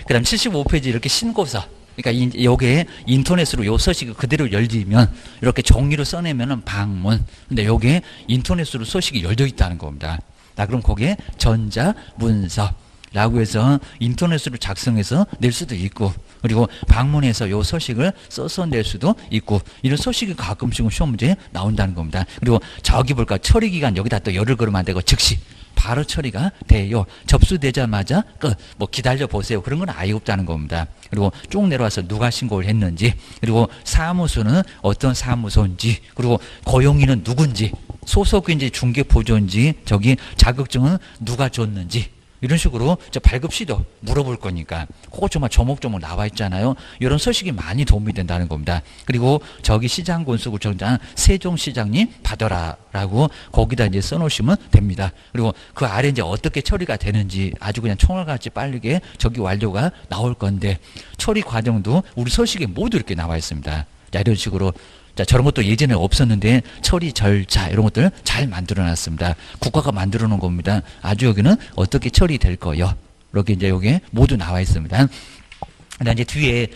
그 다음 75페이지 이렇게 신고서, 그러니까 여기에 인터넷으로 요 서식을 그대로 열리면 이렇게 종이로 써내면은 방문. 근데 여기에 인터넷으로 서식이 열려 있다는 겁니다. 자, 그럼 거기에 전자문서 라고 해서 인터넷으로 작성해서 낼 수도 있고, 그리고 방문해서 요 서식을 써서 낼 수도 있고, 이런 서식이 가끔씩은 시험 문제에 나온다는 겁니다. 그리고 저기 볼까, 처리기간 여기다 또 열을 걸으면 안 되고 즉시 바로 처리가 돼요. 접수되자마자 끝. 뭐 기다려 보세요. 그런 건 아예 없다는 겁니다. 그리고 쭉 내려와서 누가 신고를 했는지, 그리고 사무소는 어떤 사무소인지, 그리고 고용인은 누군지, 소속인지 중개보조인지, 저기 자격증은 누가 줬는지, 이런 식으로 발급시도 물어볼 거니까 그거 정말 조목조목 나와 있잖아요. 이런 서식이 많이 도움이 된다는 겁니다. 그리고 저기 시장군수구청장 세종시장님 받아라 라고 거기다 이제 써놓으시면 됩니다. 그리고 그 아래 이제 어떻게 처리가 되는지 아주 그냥 총알같이 빠르게 저기 완료가 나올 건데, 처리 과정도 우리 서식에 모두 이렇게 나와 있습니다. 자, 이런 식으로. 자, 저런 것도 예전에 없었는데 처리 절차 이런 것들 잘 만들어 놨습니다. 국가가 만들어 놓은 겁니다. 아주 여기는 어떻게 처리될 거요. 이렇게 이제 여기에 모두 나와 있습니다. 그다음 이제 뒤에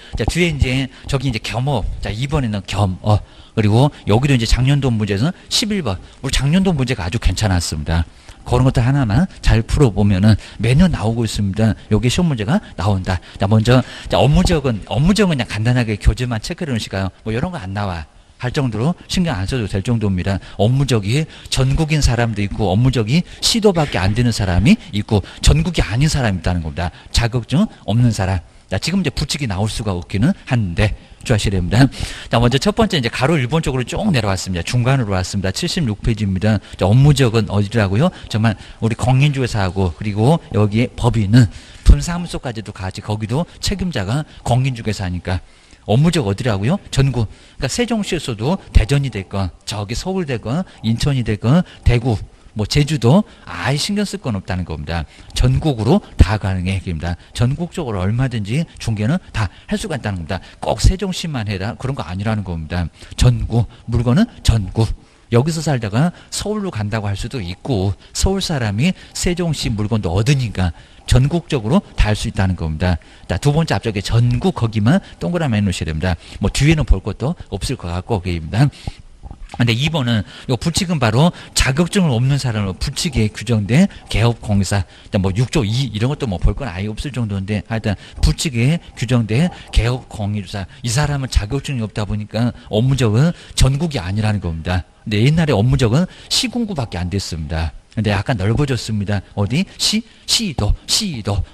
이제 저기 이제 겸업. 자, 2번에는 겸업. 그리고 여기도 이제 작년도 문제에서는 11번. 우리 작년도 문제가 아주 괜찮았습니다. 그런 것들 하나만 잘 풀어보면은 매년 나오고 있습니다. 여기 시험 문제가 나온다. 자, 먼저 자, 업무적은 그냥 간단하게 교재만 체크해 놓으실까요? 뭐 이런 거 안 나와. 할 정도로 신경 안 써도 될 정도입니다. 업무적이 전국인 사람도 있고 업무적이 시도밖에 안 되는 사람이 있고 전국이 아닌 사람이 있다는 겁니다. 자격증 없는 사람. 자, 지금 이제 부칙이 나올 수가 없기는 한데 주하셔야 됩니다. 자, 먼저 첫 번째 이제 가로 1번 쪽으로 쭉 내려왔습니다. 중간으로 왔습니다. 76페이지입니다. 자, 업무적은 어디라고요? 정말 우리 공인중개사하고 그리고 여기에 법인은 분사무소까지도 같이 거기도 책임자가 공인중개사니까 업무적 어디라고요? 전국. 그러니까 세종시에서도 대전이 됐건 저기 서울 됐건 인천이 됐건 대구 뭐 제주도 아예 신경 쓸 건 없다는 겁니다. 전국으로 다 가능해 얘기입니다. 전국적으로 얼마든지 중개는 다 할 수가 있다는 겁니다. 꼭 세종시만 해라 그런 거 아니라는 겁니다. 전국 물건은 전국. 여기서 살다가 서울로 간다고 할 수도 있고 서울 사람이 세종시 물건도 얻으니까 전국적으로 다 할 수 있다는 겁니다. 자, 두 번째 앞쪽에 전국 거기만 동그라미 해놓으셔야 됩니다. 뭐 뒤에는 볼 것도 없을 것 같고 그입니다. 근데 2번은 요 부칙은 바로 자격증을 없는 사람으로 부칙에 규정된 개업공사 뭐 6조 2 이런 것도 뭐 볼 건 아예 없을 정도인데 하여튼 부칙에 규정된 개업공인주사 이 사람은 자격증이 없다 보니까 업무적은 전국이 아니라는 겁니다. 근데 옛날에 업무적은 시군구밖에 안 됐습니다. 근데 약간 넓어졌습니다. 어디? 시도.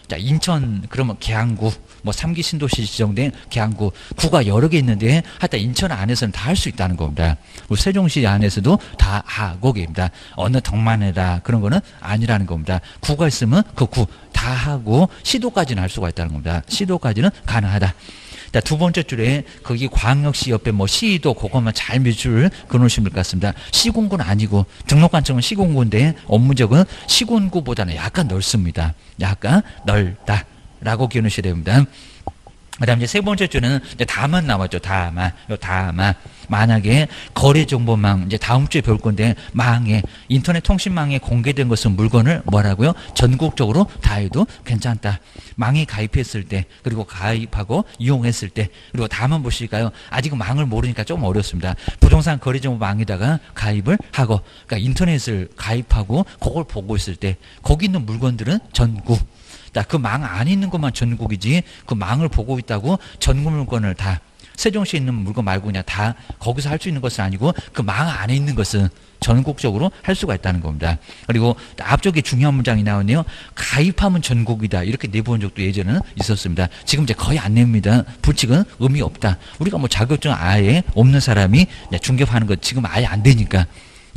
자, 인천, 그러면 계양구, 뭐 3기 신도시 지정된 계양구, 구가 여러 개 있는데, 하여튼 인천 안에서는 다 할 수 있다는 겁니다. 그리고 세종시 안에서도 다 하고 계십니다. 어느 덕만에다, 그런 거는 아니라는 겁니다. 구가 있으면 그 구 다 하고, 시도까지는 할 수가 있다는 겁니다. 시도까지는 가능하다. 자, 두 번째 줄에 거기 광역시 옆에 뭐 시도 그것만 잘 밑줄을 그어놓으시면 될 것 같습니다. 시군구는 아니고 등록관청은 시군구인데 업무적은 시군구보다는 약간 넓습니다. 약간 넓다라고 기억하셔야 됩니다. 그 다음 이제 세 번째 줄은 이제 다만 나왔죠. 다만. 만약에 거래정보망, 이제 다음 주에 배울 건데, 망에, 인터넷 통신망에 공개된 것은 물건을 뭐라고요? 전국적으로 다 해도 괜찮다. 망에 가입했을 때, 그리고 가입하고 이용했을 때, 그리고 다만 보실까요? 아직 망을 모르니까 좀 어렵습니다. 부동산 거래정보망에다가 가입을 하고, 그러니까 인터넷을 가입하고, 그걸 보고 있을 때, 거기 있는 물건들은 전국. 그 망 안에 있는 것만 전국이지 그 망을 보고 있다고 전국 물건을 다 세종시에 있는 물건 말고 그냥 다 거기서 할 수 있는 것은 아니고 그 망 안에 있는 것은 전국적으로 할 수가 있다는 겁니다. 그리고 앞쪽에 중요한 문장이 나오네요. 가입하면 전국이다. 이렇게 내본 적도 예전에는 있었습니다. 지금 이제 거의 안 냅니다. 부칙은 의미 없다. 우리가 뭐 자격증 아예 없는 사람이 중개하는 거 지금 아예 안 되니까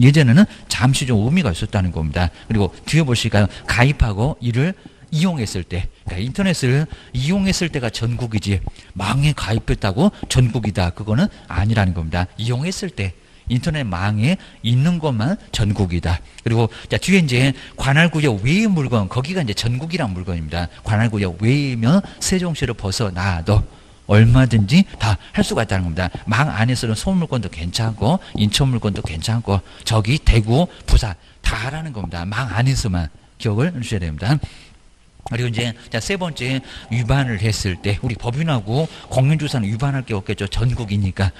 예전에는 잠시 좀 의미가 있었다는 겁니다. 그리고 뒤에 보실까요? 가입하고 이를 이용했을 때, 그러니까 인터넷을 이용했을 때가 전국이지 망에 가입했다고 전국이다. 그거는 아니라는 겁니다. 이용했을 때 인터넷 망에 있는 것만 전국이다. 그리고 자, 뒤에 이제 관할구역 외의 물건, 거기가 이제 전국이란 물건입니다. 관할구역 외이면 세종시를 벗어나도 얼마든지 다 할 수가 있다는 겁니다. 망 안에서는 서울 물건도 괜찮고 인천 물건도 괜찮고 저기 대구, 부산 다 하라는 겁니다. 망 안에서만 기억을 해주셔야 됩니다. 그리고 이제 자, 세 번째 위반을 했을 때 우리 법인하고 공인주사는 위반할 게 없겠죠. 전국이니까.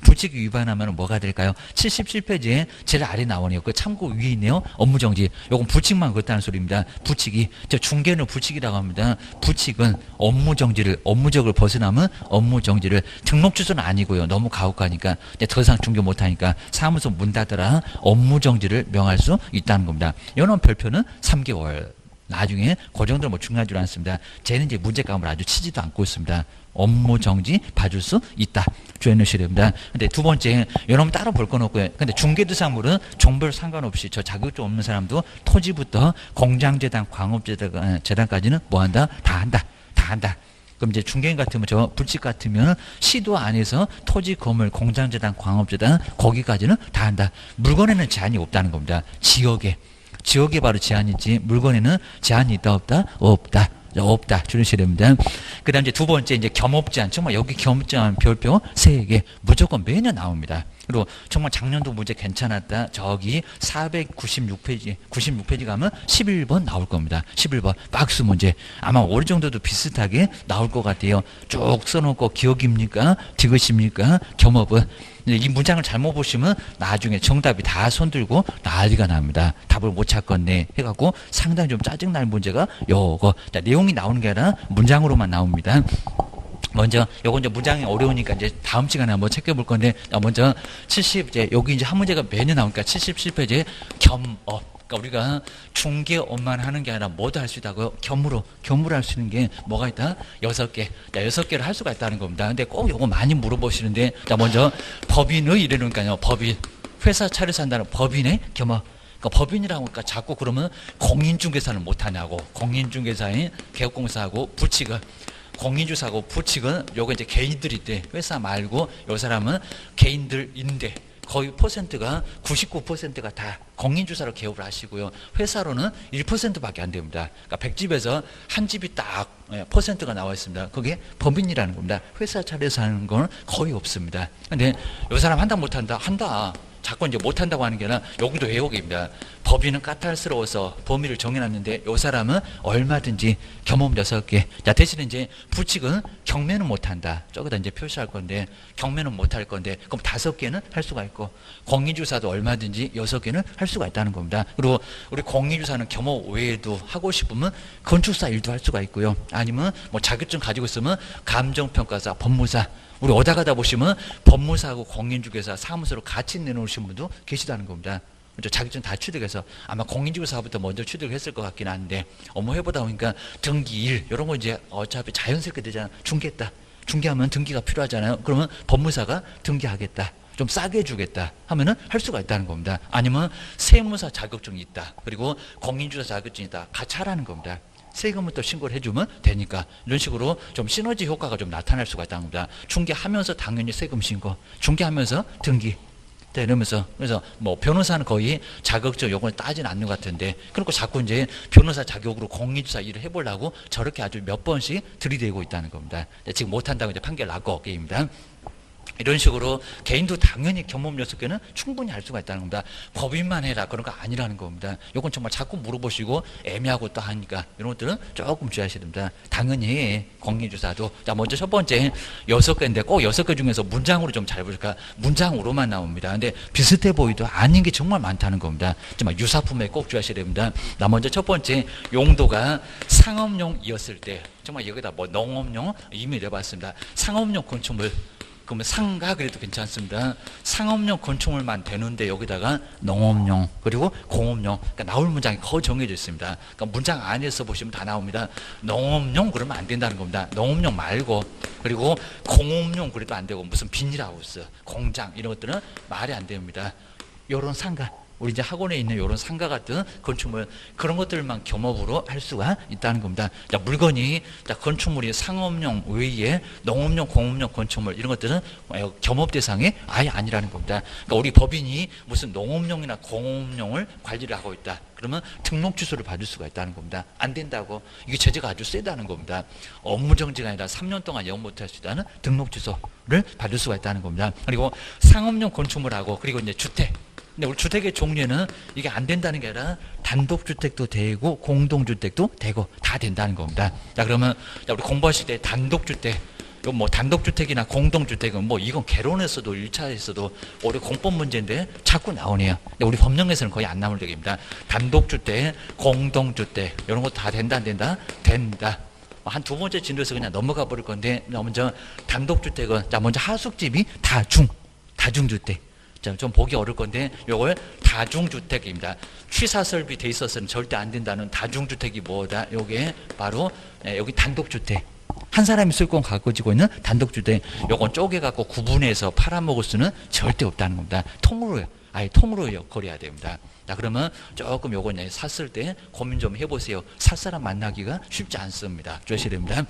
부칙이 위반하면 뭐가 될까요? 77페이지에 제일 아래 나오네요. 그 참고 위에 있네요. 업무정지. 요건 부칙만 그렇다는 소리입니다. 부칙이. 저 중개는 부칙이라고 합니다. 부칙은 업무적을 벗어나면 업무정지를 등록주소는 아니고요. 너무 가혹하니까 더 이상 중개 못하니까 사무소 문 닫아라 업무정지를 명할 수 있다는 겁니다. 연원 별표는 3개월. 나중에 그 정도는 뭐 중요하지 않습니다. 쟤는 이제 문제감을 아주 치지도 않고 있습니다. 업무 정지 봐줄 수 있다. 조해놓으셔야 됩니다. 근데 두 번째, 여러분 따로 볼 건 없고요. 근데 중개대상물은 종별 상관없이 저 자격증 없는 사람도 토지부터 공장재단, 광업재단까지는 뭐 한다? 다 한다. 그럼 이제 중개인 같으면 저 불칙 같으면 시도 안에서 토지, 건물, 공장재단, 광업재단 거기까지는 다 한다. 물건에는 제한이 없다는 겁니다. 지역에 바로 제한이지 물건에는 제한이 있다 없다 줄이셔야 됩니다. 그 다음 이제 두 번째 이제 겸업제한 정말 여기 겸업제한 별표 3개 무조건 매년 나옵니다. 그리고 정말 작년도 문제 괜찮았다. 저기 496페이지, 96페이지 가면 11번 나올 겁니다. 11번 박스 문제. 아마 올 정도도 비슷하게 나올 것 같아요. 쭉 써놓고 기억입니까? 디귿입니까? 겸업은. 이 문장을 잘못 보시면 나중에 정답이 다 손들고 난리가 납니다. 답을 못 찾겠네 해갖고 상당히 좀 짜증날 문제가 요거. 자, 내용이 나오는 게 아니라 문장으로만 나옵니다. 먼저 요거 이제 문장이 어려우니까 이제 다음 시간에 한번 체크해 볼 건데, 먼저 70 이제 여기 이제 한 문제가 매년 나오니까 77페이지에 겸업. 그러니까 우리가 중개업만 하는 게 아니라 뭐도 할 수 있다고요? 겸으로 할 수 있는 게 뭐가 있다? 6개. 자, 6개를 할 수가 있다는 겁니다. 근데 꼭 요거 많이 물어보시는데, 자, 먼저 법인의 이러니까요. 법인. 회사 차려서 한다는 법인의 겸업. 그러니까 법인이라고 하니까 자꾸 그러면 공인중개사는 못하냐고. 공인중개사인 개업공사하고 부칙은 공인주사고 부칙은 요거 이제 개인들이 때 회사 말고 요 사람은 개인들인데 거의 퍼센트가 99%가 다 공인주사로 개업을 하시고요. 회사로는 1%밖에 안 됩니다. 그러니까 100집에서 한 집이 딱 퍼센트가 나와 있습니다. 그게 법인이라는 겁니다. 회사 차려서 하는 건 거의 없습니다. 근데 요 사람 한다 못한다? 한다. 자꾸 이제 못한다고 하는 게 아니라 여기도 외국입니다. 법인은 까탈스러워서 범위를 정해놨는데 요 사람은 얼마든지 겸업 6개. 자, 대신에 이제 부칙은 경매는 못한다. 저기다 이제 표시할 건데 경매는 못할 건데 그럼 5개는 할 수가 있고 공인주사도 얼마든지 6개는 할 수가 있다는 겁니다. 그리고 우리 공인주사는 겸업 외에도 하고 싶으면 건축사 일도 할 수가 있고요. 아니면 뭐 자격증 가지고 있으면 감정평가사, 법무사. 우리 오다 가다 보시면 법무사하고 공인중개사 사무소로 같이 내놓으신 분도 계시다는 겁니다. 자격증 다 취득해서 아마 공인중개사부터 먼저 취득했을 것 같긴 한데 업무해보다 보니까 등기 일 이런 거 이제 어차피 자연스럽게 되잖아. 중개했다. 중개하면 등기가 필요하잖아요. 그러면 법무사가 등기하겠다. 좀 싸게 주겠다 하면은 할 수가 있다는 겁니다. 아니면 세무사 자격증이 있다. 그리고 공인중개사 자격증이 있다. 같이 하라는 겁니다. 세금을 또 신고를 해주면 되니까 이런 식으로 좀 시너지 효과가 좀 나타날 수가 있다는 겁니다. 중개하면서 당연히 세금 신고, 중개하면서 등기. 이러면서 그래서 뭐 변호사는 거의 자격증 요건을 따지는 않는 것 같은데 그리고 자꾸 이제 변호사 자격으로 공인주사 일을 해보려고 저렇게 아주 몇 번씩 들이대고 있다는 겁니다. 지금 못한다고 이제 판결 났고 게임입니다. 이런 식으로 개인도 당연히 겸업 6개는 충분히 할 수가 있다는 겁니다. 법인만 해라 그런 거 아니라는 겁니다. 이건 정말 자꾸 물어보시고 애매하고 또 하니까 이런 것들은 조금 주의하셔야 됩니다. 당연히 공인주사도. 자, 먼저 첫 번째 6개인데 꼭 6개 중에서 문장으로 좀 잘 보실까? 문장으로만 나옵니다. 근데 비슷해 보이도 아닌 게 정말 많다는 겁니다. 정말 유사품에 꼭 주의하셔야 됩니다. 나 먼저 첫 번째 용도가 상업용이었을 때 정말 여기다 뭐 농업용 이미 내봤습니다. 상업용 건축물 그러면 상가 그래도 괜찮습니다. 상업용 건축물만 되는데 여기다가 농업용 그리고 공업용 그러니까 나올 문장이 거의 정해져 있습니다. 그러니까 문장 안에서 보시면 다 나옵니다. 농업용 그러면 안 된다는 겁니다. 농업용 말고 그리고 공업용 그래도 안 되고 무슨 비닐하우스, 공장 이런 것들은 말이 안 됩니다. 요런 상가 우리 이제 학원에 있는 이런 상가 같은 건축물 그런 것들만 겸업으로 할 수가 있다는 겁니다. 자, 물건이 자, 건축물이 상업용 외에 농업용, 공업용 건축물 이런 것들은 겸업 대상이 아예 아니라는 겁니다. 그러니까 우리 법인이 무슨 농업용이나 공업용을 관리를 하고 있다. 그러면 등록 취소를 받을 수가 있다는 겁니다. 안 된다고 이게 제재가 아주 세다는 겁니다. 업무 정지가 아니라 3년 동안 영 못할 수 있다는 등록 취소를 받을 수가 있다는 겁니다. 그리고 상업용 건축물하고 그리고 이제 주택. 근데 우리 주택의 종류는 이게 안 된다는 게 아니라 단독주택도 되고 공동주택도 되고 다 된다는 겁니다. 자, 그러면 우리 공부하실 때 단독주택, 뭐 단독주택이나 공동주택은 뭐 이건 개론에서도 1차에서도 우리 공법 문제인데 자꾸 나오네요. 근데 우리 법령에서는 거의 안 나올 얘기입니다. 단독주택, 공동주택 이런 거 다 된다 안 된다? 된다. 한 두 번째 진도에서 그냥 넘어가 버릴 건데 먼저 단독주택은 자 먼저 하숙집이 다중주택. 좀 보기 어려울 건데 요걸 다중주택입니다. 취사설비 돼 있어서는 절대 안 된다는 다중주택이 뭐다? 요게 바로 여기 단독주택. 한 사람이 쓸 건 가지고 있는 단독주택. 요건 쪼개갖고 구분해서 팔아먹을 수는 절대 없다는 겁니다. 통으로요. 아예 통으로 거래해야 됩니다. 자, 그러면 조금 요건 샀을 때 고민 좀 해보세요. 살 사람 만나기가 쉽지 않습니다. 주셔야 됩니다.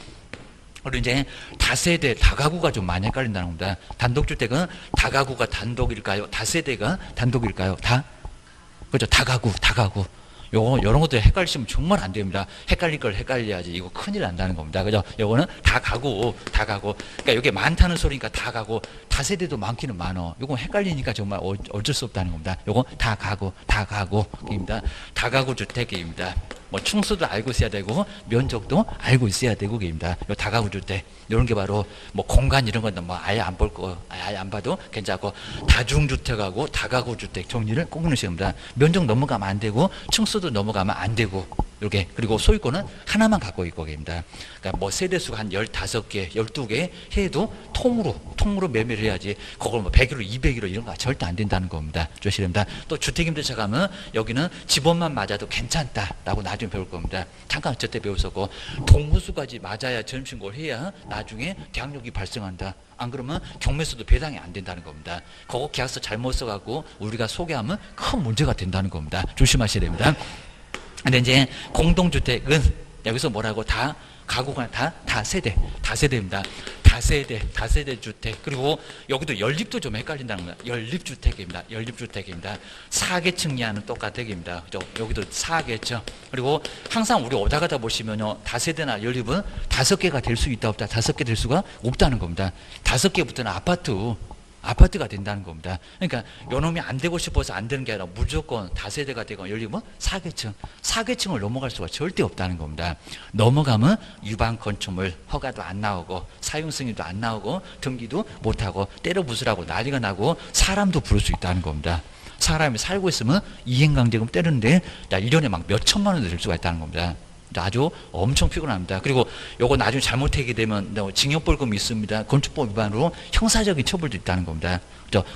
그리고 이제 다세대, 다가구가 좀 많이 헷갈린다는 겁니다. 단독주택은 다가구가 단독일까요? 다세대가 단독일까요? 그렇죠. 다가구. 요런 것들 헷갈리시면 정말 안 됩니다. 헷갈릴 걸 헷갈려야지. 이거 큰일 난다는 겁니다. 그죠? 요거는 다 가고. 그러니까 이게 많다는 소리니까 다 가고, 다세대도 많기는 많어. 요거 헷갈리니까 정말 어쩔 수 없다는 겁니다. 요거 다 가고입니다. 다가구 주택입니다. 뭐 충수도 알고 있어야 되고 면적도 알고 있어야 되고 입니다. 요 다가구 주택 이런 게 바로 뭐 공간 이런 건 뭐 아예 안 볼 거 아예 안 봐도 괜찮고, 다중주택하고 다가구 주택 정리를 꼭 넣으셔야 합니다. 면적 넘어가면 안 되고 충수도 넘어가면 안 되고, 이렇게. 그리고 소유권은 하나만 갖고 있고 입니다. 그러니까 뭐 세대수가 한 15개, 12개 해도 통으로 매매를 해야지, 그걸 뭐 100일로 200일로 이런 거 절대 안 된다는 겁니다. 조심해야 됩니다. 또 주택임대차 가면 여기는 집원만 맞아도 괜찮다라고 나중에 배울 겁니다. 잠깐 저때 배웠었고, 동호수까지 맞아야 전신고를 해야 나중에 대항력이 발생한다. 안 그러면 경매수도 배당이 안 된다는 겁니다. 그거 계약서 잘못 써갖고 우리가 소개하면 큰 문제가 된다는 겁니다. 조심하셔야 됩니다. 근데 이제 공동주택은 여기서 뭐라고 다 가구가 다세대입니다. 다세대 주택. 그리고 여기도 연립도 좀 헷갈린다는 겁니다. 연립주택입니다. 4계층 이하는 똑같대입니다. 그죠? 여기도 4계층. 그리고 항상 우리 오다 가다 보시면요, 다세대나 연립은 5개가 될 수 있다 없다, 5개 될 수가 없다는 겁니다. 5개부터는 아파트가 된다는 겁니다. 그러니까 요놈이 안 되고 싶어서 안 되는 게 아니라 무조건 다세대가 되고 열리면 4계층을 넘어갈 수가 절대 없다는 겁니다. 넘어가면 유방 건축물 허가도 안 나오고 사용 승인도 안 나오고 등기도 못하고 때려 부수라고 난리가 나고 사람도 부를 수 있다는 겁니다. 사람이 살고 있으면 이행강제금 때리는데 1년에 막 몇 천만 원 들 수가 있다는 겁니다. 아주 엄청 피곤합니다. 그리고 요거 나중에 잘못하게 되면 징역벌금이 있습니다. 건축법 위반으로 형사적인 처벌도 있다는 겁니다.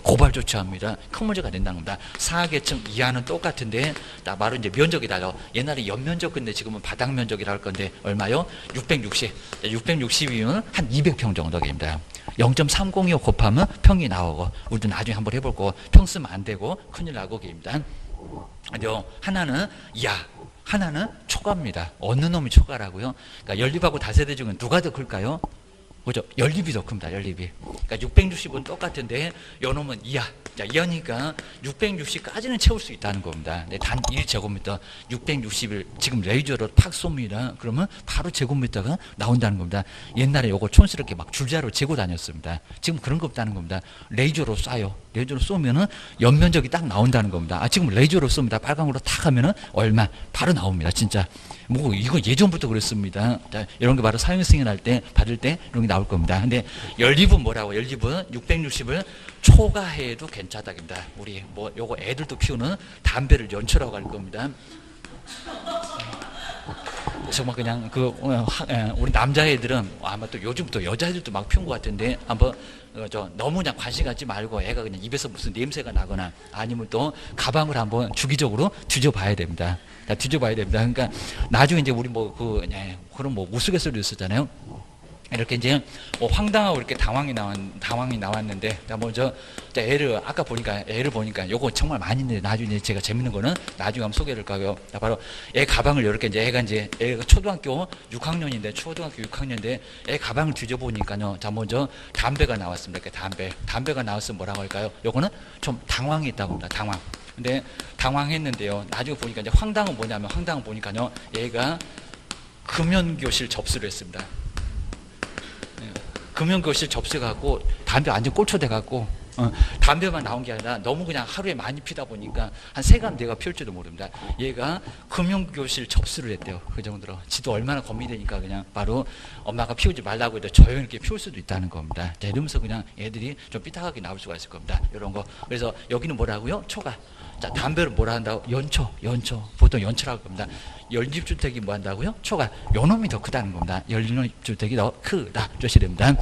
고발 조치합니다. 큰 문제가 된다는 겁니다. 4계층 이하는 똑같은데 바로 이제 면적이 달라. 옛날에 연면적, 근데 지금은 바닥 면적이라 할 건데 얼마요? 660이면 한 200평 정도 됩니다. 0.302 곱하면 평이 나오고, 우리도 나중에 한번 해볼 거, 평 쓰면 안 되고 큰일 나고 됩니다. 하나는 하나는 초과입니다. 어느 놈이 초과라고요? 그러니까 연립하고 다세대 중에 누가 더 클까요? 그죠? 연립이 더 큽니다. 연립이. 그러니까 660은 똑같은데 요 놈은 이하. 자, 이하니까 660까지는 채울 수 있다는 겁니다. 근데 단 1제곱미터 660을 지금 레이저로 팍 쏩니다. 그러면 바로 제곱미터가 나온다는 겁니다. 옛날에 요거 촌스럽게 막 줄자로 재고 다녔습니다. 지금 그런 거 없다는 겁니다. 레이저로 쏴요. 레이저로 쏘면은 연면적이 딱 나온다는 겁니다. 지금 레이저로 쏩니다. 빨강으로 탁 하면은 얼마 바로 나옵니다. 진짜. 뭐 이거 예전부터 그랬습니다. 자, 이런 게 바로 사용 승인할 때 받을 때 이런 게 나올 겁니다. 근데 연립은 뭐라고? 연립은 660을 초과해도 괜찮다입니다. 우리 뭐 요거 애들도 피우는 담배를 연초라고 할 겁니다. 정말 그냥 우리 남자애들은 아마 또 요즘부터 여자애들도 막 피운 것 같은데, 한번 너무 그냥 관심 갖지 말고 애가 그냥 입에서 무슨 냄새가 나거나 아니면 또 가방을 한번 주기적으로 뒤져봐야 됩니다. 뒤져봐야 됩니다. 그러니까 나중에 이제 우리 그런 우스갯소리도 있었잖아요. 이렇게 이제 황당하고 이렇게 당황이 나왔는데, 먼저 애를 아까 보니까 요거 정말 많이 있는데, 나중에 제가 재밌는 거는 나중에 한번 소개를 할까요? 다바로 애 가방을 이렇게 애가 초등학교 6학년인데 초등학교 6학년인데 애 가방을 뒤져보니까요, 자 먼저 담배가 나왔습니다. 이렇게 담배가 나왔으면 뭐라고 할까요? 요거는 좀 당황했다고 합니다. 당황. 근데 당황했는데요, 나중에 보니까 이제 황당은 뭐냐면, 황당은 보니까요, 얘가 금연교실 접수를 했습니다. 금연교실 접수해갖고 담배 완전 꼴초돼갖고 담배만 나온 게 아니라 너무 그냥 하루에 많이 피다 보니까 한 3감 4가 피울지도 모릅니다. 얘가 금연교실 접수를 했대요. 그 정도로. 지도 얼마나 겁이 되니까 그냥 바로 엄마가 피우지 말라고 해도 조용히 이렇게 피울 수도 있다는 겁니다. 자, 이러면서 그냥 애들이 좀 삐딱하게 나올 수가 있을 겁니다. 이런 거. 그래서 여기는 뭐라고요? 초과. 자, 담배를 뭐라 한다고? 연초. 보통 연초라고 합니다. 연립주택이 뭐 한다고요? 초과. 요놈이 더 크다는 겁니다. 연립주택이 더 크다. 조심해야 됩니다.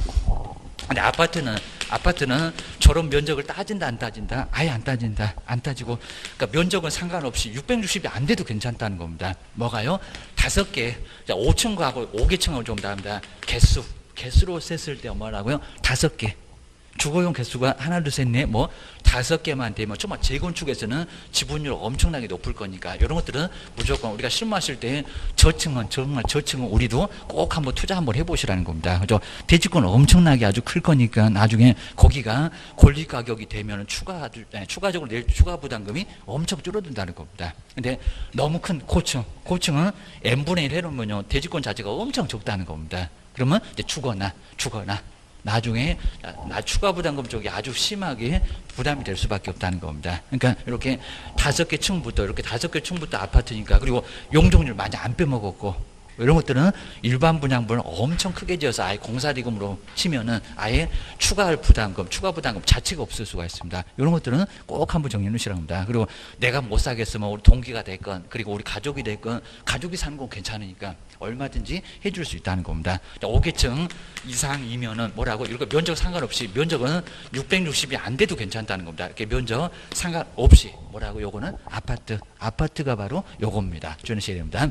근데 아파트는 저런 면적을 따진다 안 따진다? 아예 안 따지고, 그러니까 면적은 상관없이 660이 안 돼도 괜찮다는 겁니다. 뭐가요? 5개, 5층하고 5개층하고 좀 다릅니다. 개수로 셌을 때 뭐라고요? 5개. 주거용 개수가 하나, 둘, 셋, 넷, 뭐 5개만 되면 정말 재건축에서는 지분율 엄청나게 높을 거니까 이런 것들은 무조건 우리가 실무하실 때 저층은 정말 저층은 우리도 꼭 한번 투자 한번 해보시라는 겁니다. 그죠? 대지권은 엄청나게 아주 클 거니까 나중에 거기가 권리 가격이 되면 추가적으로 낼 추가 부담금이 엄청 줄어든다는 겁니다. 근데 너무 큰 고층은 n분의 1 해놓으면요 대지권 자체가 엄청 적다는 겁니다. 그러면 이제 주거나 나중에 추가 부담금 쪽이 아주 심하게 부담이 될 수밖에 없다는 겁니다. 그러니까 이렇게 5개 층부터 아파트니까 그리고 용적률 많이 안 빼먹었고 이런 것들은 일반 분양분을 엄청 크게 지어서 아예 공사리금으로 치면은 아예 추가 부담금 자체가 없을 수가 있습니다. 이런 것들은 꼭 한번 정리해 놓으시라고 합니다. 그리고 내가 못 사겠으면 우리 동기가 됐건 그리고 우리 가족이 됐건 가족이 사는 건 괜찮으니까 얼마든지 해줄 수 있다는 겁니다. 5개층 이상이면은 뭐라고 이렇게 면적 상관없이 면적은 660이 안 돼도 괜찮다는 겁니다. 이렇게 면적 상관없이 뭐라고 요거는 아파트가 바로 요겁니다. 주의하셔야 됩니다.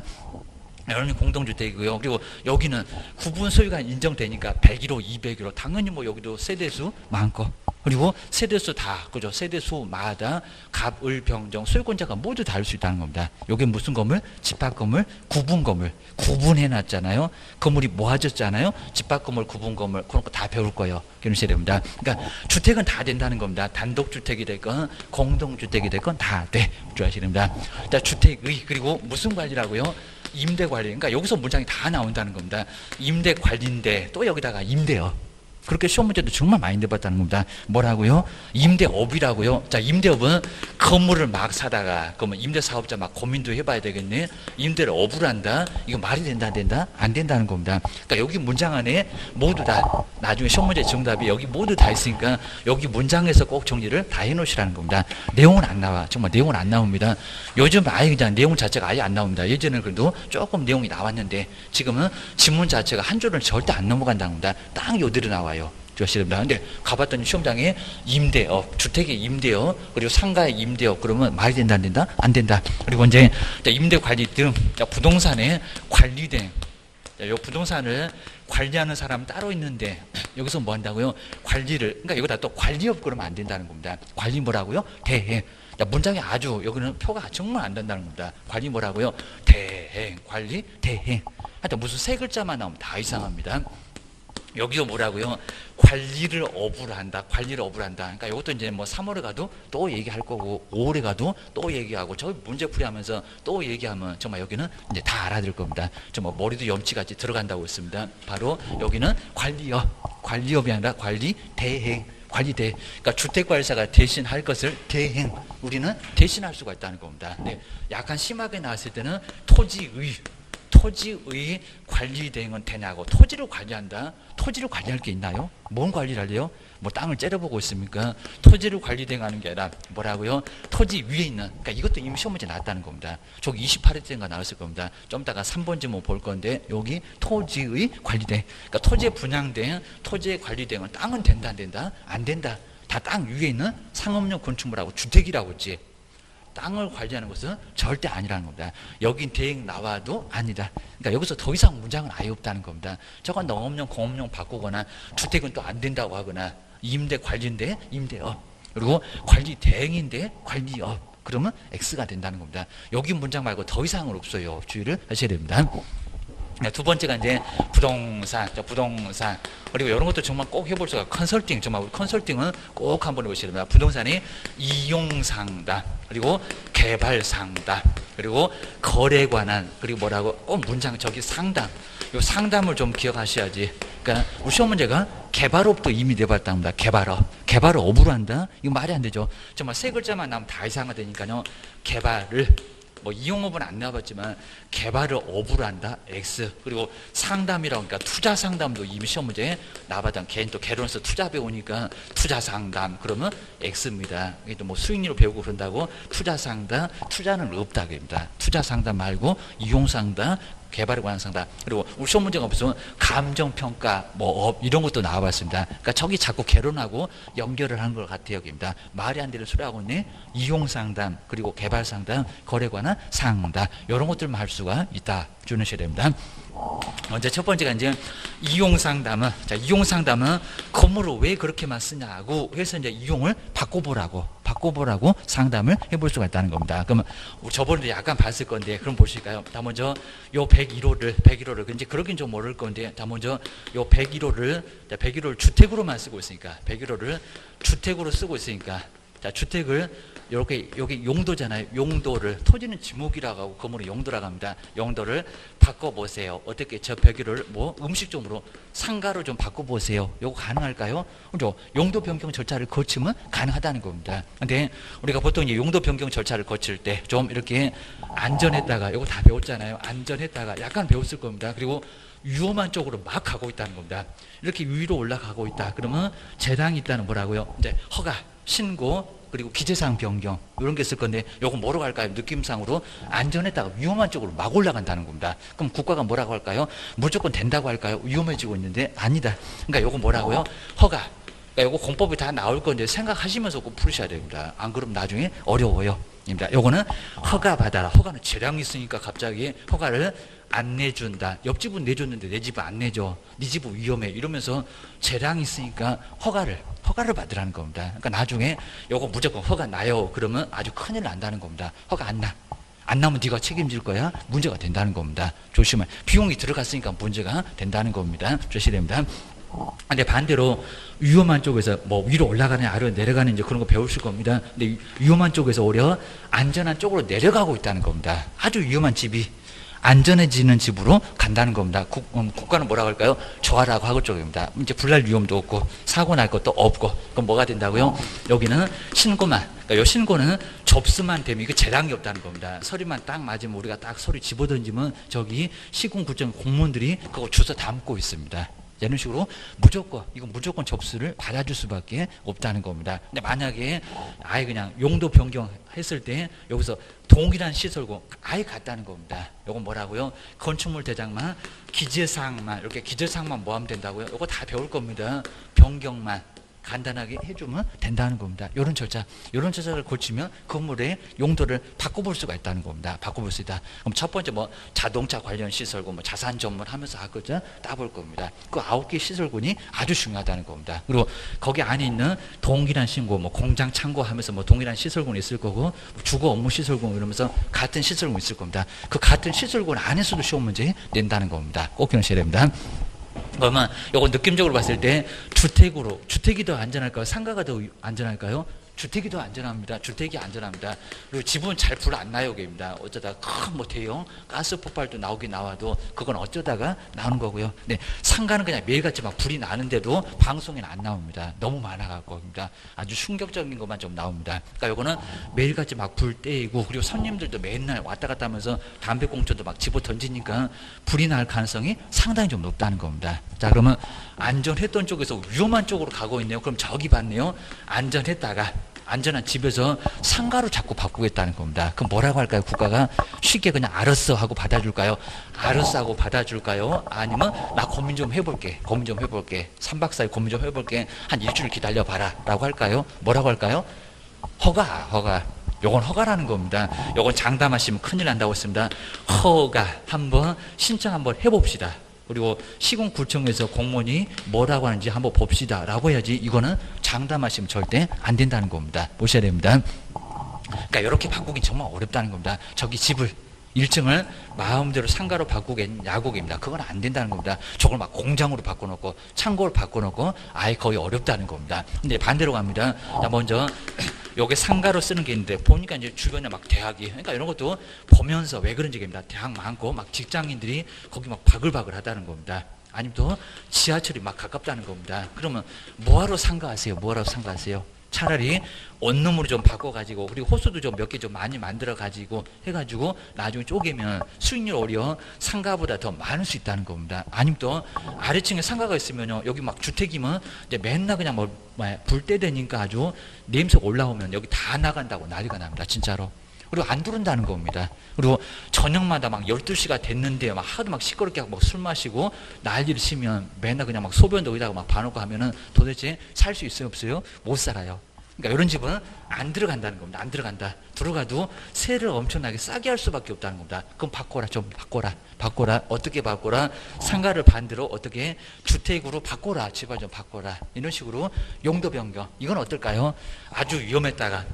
여러분 공동주택이고요. 그리고 여기는 구분 소유가 인정되니까 101호, 201호 당연히 뭐 여기도 세대수 많고 그리고 세대수 다 그죠? 세대수마다 갑, 을, 병정 소유권자가 모두 다를 수 있다는 겁니다. 이게 무슨 건물? 집합 건물, 구분 건물 구분해 놨잖아요. 건물이 모아졌잖아요. 집합 건물, 구분 건물 그런 거 다 배울 거예요. 기억하셔야 됩니다. 그러니까 주택은 다 된다는 겁니다. 단독주택이 됐건 공동주택이 됐건 다 돼. 주의하셔야 됩니다. 자, 주택의 그리고 무슨 관리라고요? 임대관리. 그러니까 여기서 문장이 다 나온다는 겁니다. 임대관리인데 또 여기다가 임대업. 그렇게 시험 문제도 정말 많이 내봤다는 겁니다. 뭐라고요? 임대업이라고요. 자, 임대업은 건물을 막 사다가 그러면 임대사업자 막 고민도 해봐야 되겠네. 임대를 업으로 한다. 이거 말이 된다 안 된다? 안 된다는 겁니다. 그러니까 여기 문장 안에 모두 다 나중에 시험 문제 정답이 여기 모두 다 있으니까 여기 문장에서 꼭 정리를 다 해놓으시라는 겁니다. 내용은 안 나와. 정말 내용은 안 나옵니다. 요즘 아예 그냥 내용 자체가 아예 안 나옵니다. 예전에는 그래도 조금 내용이 나왔는데 지금은 지문 자체가 한 줄은 절대 안 넘어간다는 겁니다. 딱 요대로 나와요. 주시됩니다. 근데 가봤더니 시험장에 임대업, 주택의 임대업, 그리고 상가의 임대업 그러면 말이 된다 안 된다? 안 된다. 그리고 이제 임대 관리 등 부동산에 관리된 이 부동산을 관리하는 사람 따로 있는데 여기서 뭐 한다고요? 관리를 그러니까 여기다 또 관리업 그러면 안 된다는 겁니다. 관리 뭐라고요? 대행. 문장이 아주 여기는 표가 정말 안 된다는 겁니다. 관리 뭐라고요? 대행, 관리, 대행. 하여튼 무슨 세 글자만 나오면 다 이상합니다. 여기서 뭐라고요? 관리를 업으로 한다. 그러니까 이것도 이제 뭐 3월에 가도 또 얘기할 거고 5월에 가도 또 얘기하고 저 문제풀이 하면서 또 얘기하면 정말 여기는 이제 다 알아들 겁니다. 정말 머리도 염치같이 들어간다고 했습니다. 바로 여기는 관리업이 아니라 관리 대행. 그러니까 주택관리사가 대신할 것을 대행. 우리는 대신할 수가 있다는 겁니다. 근데 약간 심하게 나왔을 때는 토지의 관리 대행은 되냐고. 토지를 관리한다? 토지를 관리할 게 있나요? 뭔 관리를 할래요? 뭐 땅을 째려보고 있습니까? 토지를 관리 대행하는 게 아니라 뭐라고요? 토지 위에 있는, 그러니까 이것도 이미 시험 문제 나왔다는 겁니다. 저기 28회째인가 나왔을 겁니다. 좀 이따가 3번지 뭐 볼 건데 여기 토지의 관리 대행. 그러니까 토지의 분양 대행, 토지의 관리 대행은 땅은 된다 안 된다? 안 된다. 다 땅 위에 있는 상업용 건축물하고 주택이라고 했지. 땅을 관리하는 것은 절대 아니라는 겁니다. 여긴 대행 나와도 아니다. 그러니까 여기서 더 이상 문장은 아예 없다는 겁니다. 저건 농업용, 공업용 바꾸거나 주택은 또 안 된다고 하거나 임대 관리인데 임대업 그리고 관리 대행인데 관리업 그러면 X가 된다는 겁니다. 여기 문장 말고 더 이상은 없어요. 주의를 하셔야 됩니다. 두 번째가 이제 부동산 그리고 이런 것도 정말 꼭 해볼 수가 컨설팅 정말 우리 컨설팅은 꼭 한번 해보셔야 됩니다. 부동산이 이용상담 그리고 개발상담 그리고 거래에 관한 그리고 뭐라고 꼭 문장 저기 상담 이 상담을 좀 기억하셔야지. 그러니까 우리 시험 문제가 개발업도 이미 내봤답니다. 개발업으로 한다? 이거 말이 안 되죠. 정말 세 글자만 나오면 다 이상하다니까요. 개발을 뭐 이용업은 안 나와봤지만 개발을 업으로 한다 X 그리고 상담이라고 그러니까 투자 상담도 이미 시험 문제에 나와봤던 개인 또 개론에서 투자 배우니까 투자 상담 그러면 X입니다. 이게 또 뭐 수익률을 배우고 그런다고 투자 상담 투자는 없다 그럽니다. 투자 상담 말고 이용 상담 개발에 관한 상담. 그리고 우리 시험 문제가 무슨 감정평가, 뭐 업 이런 것도 나와봤습니다. 그러니까 저기 자꾸 개론하고 연결을 하는 것 같아요. 여기입니다. 말이 안 되는 소리 하고 있네. 이용상담, 그리고 개발상담, 거래에 관한 상담 이런 것들만 할 수가 있다. 주셔야 됩니다. 먼저 첫 번째가 이제 이용상담은, 자, 이용상담은 건물을 왜 그렇게만 쓰냐고 해서 이제 이용을 바꿔보라고 상담을 해볼 수가 있다는 겁니다. 그러면 저번에도 약간 봤을 건데, 그럼 보실까요? 다 먼저 요 101호를 이제 그러긴 좀 모를 건데, 다 먼저 요 101호를 주택으로만 쓰고 있으니까, 101호를 주택으로 쓰고 있으니까, 자, 주택을 이렇게 여기 용도잖아요. 용도를 토지는 지목이라고 하고 건물은 용도라고 합니다. 용도를 바꿔보세요. 어떻게 저 벽을 뭐 음식점으로 상가로 좀 바꿔보세요. 요거 가능할까요? 그죠? 용도 변경 절차를 거치면 가능하다는 겁니다. 근데 우리가 보통 이제 용도 변경 절차를 거칠 때 좀 이렇게 안전했다가 요거 다 배웠잖아요. 안전했다가 약간 배웠을 겁니다. 그리고 위험한 쪽으로 막 가고 있다는 겁니다. 이렇게 위로 올라가고 있다. 그러면 재량이 있다는 뭐라고요? 이제 허가, 신고, 그리고 기재사항 변경 이런 게 있을 건데, 요거 뭐라고 할까요? 느낌상으로 안전했다가 위험한 쪽으로 막 올라간다는 겁니다. 그럼 국가가 뭐라고 할까요? 무조건 된다고 할까요? 위험해지고 있는데 아니다. 그러니까 요거 뭐라고요? 허가. 그러니까 요거 공법이 다 나올 건데 생각하시면서 꼭 풀으셔야 됩니다. 안 그러면 나중에 어려워요. 입니다. 요거는 허가 받아라. 허가는 재량이 있으니까 갑자기 허가를 안 내준다. 옆집은 내줬는데 내 집은 안 내줘. 네 집은 위험해. 이러면서 재량이 있으니까 허가를 받으라는 겁니다. 그러니까 나중에 요거 무조건 허가 나요. 그러면 아주 큰일 난다는 겁니다. 허가 안 나. 안 나면 네가 책임질 거야. 문제가 된다는 겁니다. 조심해. 비용이 들어갔으니까 문제가 된다는 겁니다. 조심해야 됩니다. 근데 반대로 위험한 쪽에서 뭐 위로 올라가는 아래로 내려가는 이제 그런 거 배우실 겁니다. 근데 위험한 쪽에서 오히려 안전한 쪽으로 내려가고 있다는 겁니다. 아주 위험한 집이 안전해지는 집으로 간다는 겁니다. 국가는 뭐라고 할까요? 좋아라고 하고 쪽입니다. 이제 불날 위험도 없고 사고 날 것도 없고, 그럼 뭐가 된다고요? 여기는 신고만, 그러니까 요 신고는 접수만 되면 이거 재량이 없다는 겁니다. 서류만 딱 맞으면 우리가 딱 서류 집어던지면 저기 시군구청 공무원들이 그거 주워 담고 있습니다. 이런 식으로 무조건 접수를 받아줄 수밖에 없다는 겁니다. 근데 만약에 아예 그냥 용도 변경했을 때 여기서 동일한 시설공 아예 같다는 겁니다. 요건 뭐라고요? 건축물 대장만, 기재사항만, 이렇게 기재사항만 뭐 하면 된다고요? 요거 다 배울 겁니다. 변경만 간단하게 해주면 된다는 겁니다. 이런 절차를 거치면 건물의 용도를 바꿔볼 수가 있다는 겁니다. 바꿔볼 수 있다. 그럼 첫 번째 뭐 자동차 관련 시설군, 뭐 자산 전문 하면서 아까 따볼 겁니다. 그 9개 시설군이 아주 중요하다는 겁니다. 그리고 거기 안에 있는 동일한 신고, 뭐 공장 창고 하면서 뭐 동일한 시설군이 있을 거고, 주거 업무 시설군 이러면서 같은 시설군이 있을 겁니다. 그 같은 시설군 안에서도 시험 문제 낸다는 겁니다. 꼭 기억하셔야 됩니다. 그러면 요거 느낌적으로 봤을 때 주택이 더 안전할까요? 상가가 더 안전할까요? 주택이 더 안전합니다. 주택이 안전합니다. 그리고 집은 잘 불 안 나요. 입니다. 어쩌다가 큰 뭐 대형 가스 폭발도 나오긴 나와도 그건 어쩌다가 나오는 거고요. 네, 상가는 그냥 매일같이 막 불이 나는데도 방송에는 안 나옵니다. 너무 많아갖고입니다. 아주 충격적인 것만 좀 나옵니다. 그러니까 요거는 매일같이 막 불 떼이고, 그리고 손님들도 맨날 왔다 갔다 하면서 담배꽁초도 막 집어 던지니까 불이 날 가능성이 상당히 좀 높다는 겁니다. 자, 그러면 안전했던 쪽에서 위험한 쪽으로 가고 있네요. 그럼 저기 봤네요. 안전한 집에서 상가로 자꾸 바꾸겠다는 겁니다. 그럼 뭐라고 할까요? 국가가 쉽게 그냥 알았어 하고 받아줄까요? 알았어 하고 받아줄까요? 아니면 나 고민 좀 해볼게. 3박 4일 고민 좀 해볼게. 한 일주일 기다려봐라 라고 할까요? 뭐라고 할까요? 허가. 요건 허가라는 겁니다. 요건 장담하시면 큰일 난다고 했습니다. 허가 한번 신청 한번 해봅시다. 그리고 시군구청에서 공무원이 뭐라고 하는지 한번 봅시다 라고 해야지, 이거는 장담하시면 절대 안 된다는 겁니다. 보셔야 됩니다. 그러니까 이렇게 바꾸기 정말 어렵다는 겁니다. 저기 집을 1층을 마음대로 상가로 바꾸겠냐고입니다. 그건 안 된다는 겁니다. 저걸 막 공장으로 바꿔놓고 창고를 바꿔놓고 아예 거의 어렵다는 겁니다. 근데 반대로 갑니다. 자, 먼저 여기 상가로 쓰는 게 있는데 보니까 이제 주변에 막 대학이, 그러니까 이런 것도 보면서 왜 그런지 입니다. 대학 많고 막 직장인들이 거기 막 바글바글 하다는 겁니다. 아니면 또 지하철이 막 가깝다는 겁니다. 그러면 뭐하러 상가하세요? 차라리 원룸으로 좀 바꿔가지고, 그리고 호수도 좀 몇 개 좀 많이 만들어가지고 해가지고 나중에 쪼개면 수익률 오히려 상가보다 더 많을 수 있다는 겁니다. 아니면 또 아래층에 상가가 있으면요, 여기 막 주택이면 이제 맨날 그냥 불 때 되니까 아주 냄새가 올라오면 여기 다 나간다고 난리가 납니다. 진짜로. 그리고 안 들어온다는 겁니다. 그리고 저녁마다 막 12시가 됐는데 막 하도 막 시끄럽게 하고 막 술 마시고 난리를 치면 맨날 그냥 막 소변도 여기다가 막 봐놓고 하면은 도대체 살 수 있어요, 없어요? 못 살아요. 그러니까 이런 집은 안 들어간다는 겁니다. 안 들어간다. 들어가도 세를 엄청나게 싸게 할 수밖에 없다는 겁니다. 그럼 바꿔라. 좀 바꿔라. 바꿔라. 어떻게 바꿔라? 상가를 반대로 어떻게 주택으로 바꿔라. 제발 좀 바꿔라. 이런 식으로 용도 변경. 이건 어떨까요? 아주 위험했다가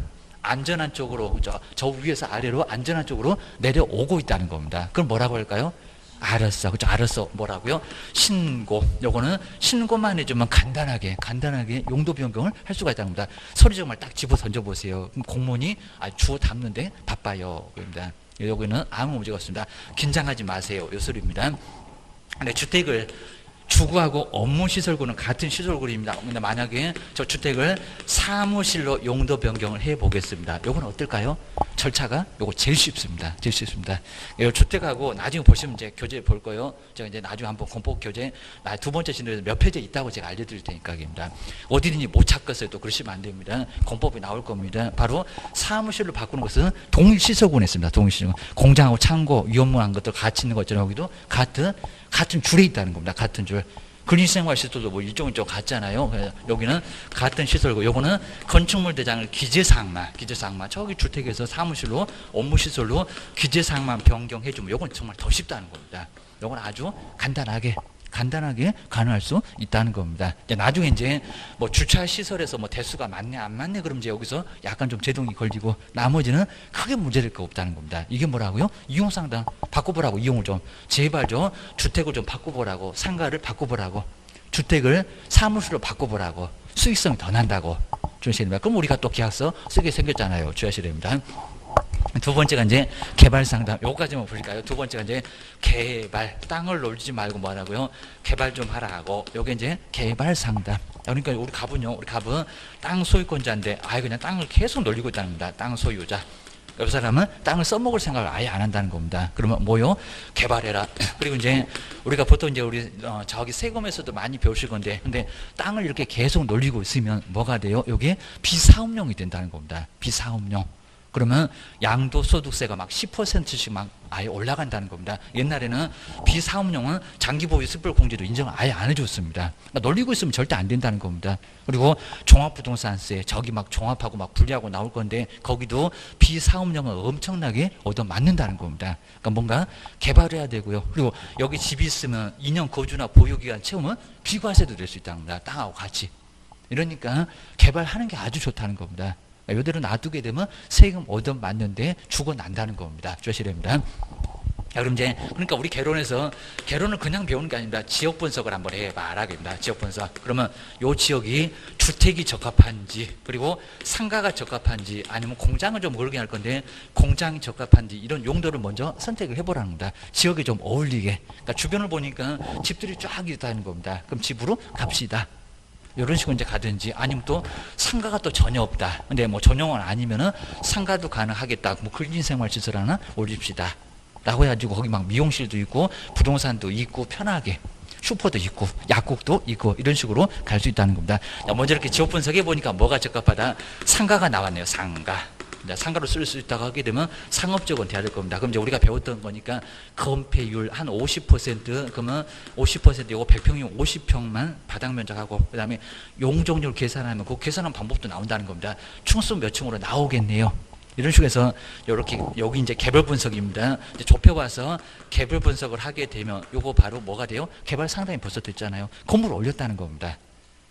안전한 쪽으로 저 위에서 아래로 안전한 쪽으로 내려오고 있다는 겁니다. 그럼 뭐라고 할까요? 알았어. 그죠? 알았어. 뭐라고요? 신고. 요거는 신고만 해주면 간단하게 용도 변경을 할 수가 있다는 겁니다. 서류 정말 딱 집어 던져보세요. 그럼 공무원이 주워 담는데 바빠요. 그럽니다. 여기는 아무 문제가 없습니다. 긴장하지 마세요. 요 소리입니다. 근데 주택을 주거하고 업무시설구는 같은 시설구입니다. 근데 만약에 저 주택을 사무실로 용도 변경을 해 보겠습니다. 요건 어떨까요? 절차가 요거 제일 쉽습니다. 제일 쉽습니다. 이 주택하고 나중에 보시면 이제 교재 볼 거예요. 제가 이제 나중에 한번 공법 교재 두 번째 진도에서 몇 페이지 있다고 제가 알려드릴 테니까입니다. 어디든지 못 찾겠어요. 또 그러시면 안 됩니다. 공법이 나올 겁니다. 바로 사무실로 바꾸는 것은 동일시설구에 있습니다. 동일시설구. 공장하고 창고, 위험한 것들 같이 있는 것처럼 여기도 같은 줄에 있다는 겁니다. 같은 줄. 근린생활시설도 뭐 일종 같잖아요. 여기는 같은 시설고, 요거는 건축물 대장을 기재사항만 저기 주택에서 사무실로 업무시설로 기재사항만 변경해주면 요건 정말 더 쉽다는 겁니다. 요건 아주 간단하게 가능할 수 있다는 겁니다. 이제 나중에 이제 뭐 주차 시설에서 뭐 대수가 맞네 안 맞네 그럼 이제 여기서 약간 좀 제동이 걸리고 나머지는 크게 문제될 거 없다는 겁니다. 이게 뭐라고요? 이용상담 바꿔보라고. 이용을 좀 제발 좀 주택을 좀 바꿔보라고. 상가를 바꿔보라고. 주택을 사무실로 바꿔보라고. 수익성이 더 난다고. 주셔야 됩니다. 그럼 우리가 또 계약서 쓰게 생겼잖아요. 주셔야 됩니다. 두 번째가 이제 개발 상담. 요거까지만 보실까요? 두 번째가 이제 개발. 땅을 놀지 말고 뭐 하라고요? 개발 좀 하라고. 요게 이제 개발 상담. 그러니까 우리 갑은 땅 소유권자인데 그냥 땅을 계속 놀리고 있다는 겁니다. 땅 소유자. 이 사람은 땅을 써먹을 생각을 아예 안 한다는 겁니다. 그러면 뭐요? 개발해라. 그리고 이제 우리가 보통 이제 우리 저기 세금에서도 많이 배우실 건데, 근데 땅을 이렇게 계속 놀리고 있으면 뭐가 돼요? 요게 비사업용이 된다는 겁니다. 비사업용. 그러면 양도소득세가 막 10%씩 막 아예 올라간다는 겁니다. 옛날에는 비사업용은 장기보유 습별공제도 인정을 아예 안 해줬습니다. 그러니까 놀리고 있으면 절대 안 된다는 겁니다. 그리고 종합부동산세 저기 막 종합하고 막 분리하고 나올 건데 거기도 비사업용은 엄청나게 얻어맞는다는 겁니다. 그러니까 뭔가 개발해야 되고요. 그리고 여기 집이 있으면 2년 거주나 보유기간 채우면 비과세도 될 수 있다는 겁니다. 땅하고 같이. 이러니까 개발하는 게 아주 좋다는 겁니다. 이대로 놔두게 되면 세금 얻어맞는데 죽어난다는 겁니다. 주셔야 됩니다. 그럼 이제 그러니까 우리 개론을 그냥 배우는 게 아닙니다. 지역 분석을 한번 해봐라입니다. 지역 분석. 그러면 요 지역이 주택이 적합한지, 그리고 상가가 적합한지, 아니면 공장을 좀 모르게 할 건데 공장이 적합한지 이런 용도를 먼저 선택을 해보라는 겁니다. 지역에 좀 어울리게. 그러니까 주변을 보니까 집들이 쫙 있다는 겁니다. 그럼 집으로 갑시다. 이런 식으로 이제 가든지, 아니면 또 상가가 또 전혀 없다. 근데 뭐 전용은 아니면은 상가도 가능하겠다. 뭐 근린생활시설 하나 올립시다. 라고 해가지고 거기 막 미용실도 있고 부동산도 있고 편하게 슈퍼도 있고 약국도 있고 이런 식으로 갈 수 있다는 겁니다. 먼저 이렇게 지역 분석해 보니까 뭐가 적합하다? 상가가 나왔네요. 상가로 쓸 수 있다고 하게 되면 상업적은 돼야 될 겁니다. 그럼 이제 우리가 배웠던 거니까 건폐율 한 50%, 그러면 50% 요거 100평이면 50평만 바닥 면적하고, 그 다음에 용적률 계산하면 그 계산한 방법도 나온다는 겁니다. 층수 몇 층으로 나오겠네요. 이런 식으로 해서 이렇게 여기 이제 개별 분석입니다. 이제 좁혀봐서 개별 분석을 하게 되면 요거 바로 뭐가 돼요? 개발 상담이 벌써 됐잖아요. 건물을 올렸다는 겁니다.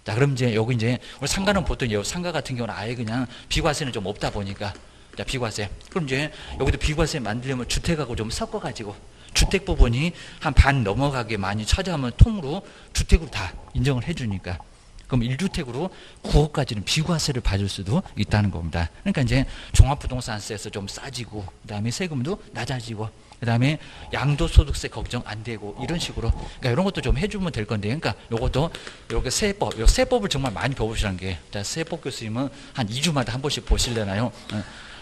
자, 그럼 이제 여기 이제 우리 상가는 보통 상가 같은 경우는 아예 그냥 비과세는 좀 없다 보니까, 자, 비과세. 그럼 이제 여기도 비과세 만들려면 주택하고 좀 섞어가지고 주택 부분이 한 반 넘어가게 많이 차지하면 통으로 주택으로 다 인정을 해주니까. 그럼 1주택으로 9억까지는 비과세를 받을 수도 있다는 겁니다. 그러니까 이제 종합부동산세에서 좀 싸지고, 그 다음에 세금도 낮아지고, 그 다음에 양도소득세 걱정 안 되고, 이런 식으로. 그러니까 이런 것도 좀 해주면 될 건데, 그러니까 요것도 이렇게 세법을 정말 많이 배워보시라는 게, 자, 세법 교수님은 한 2주마다 한 번씩 보시려나요?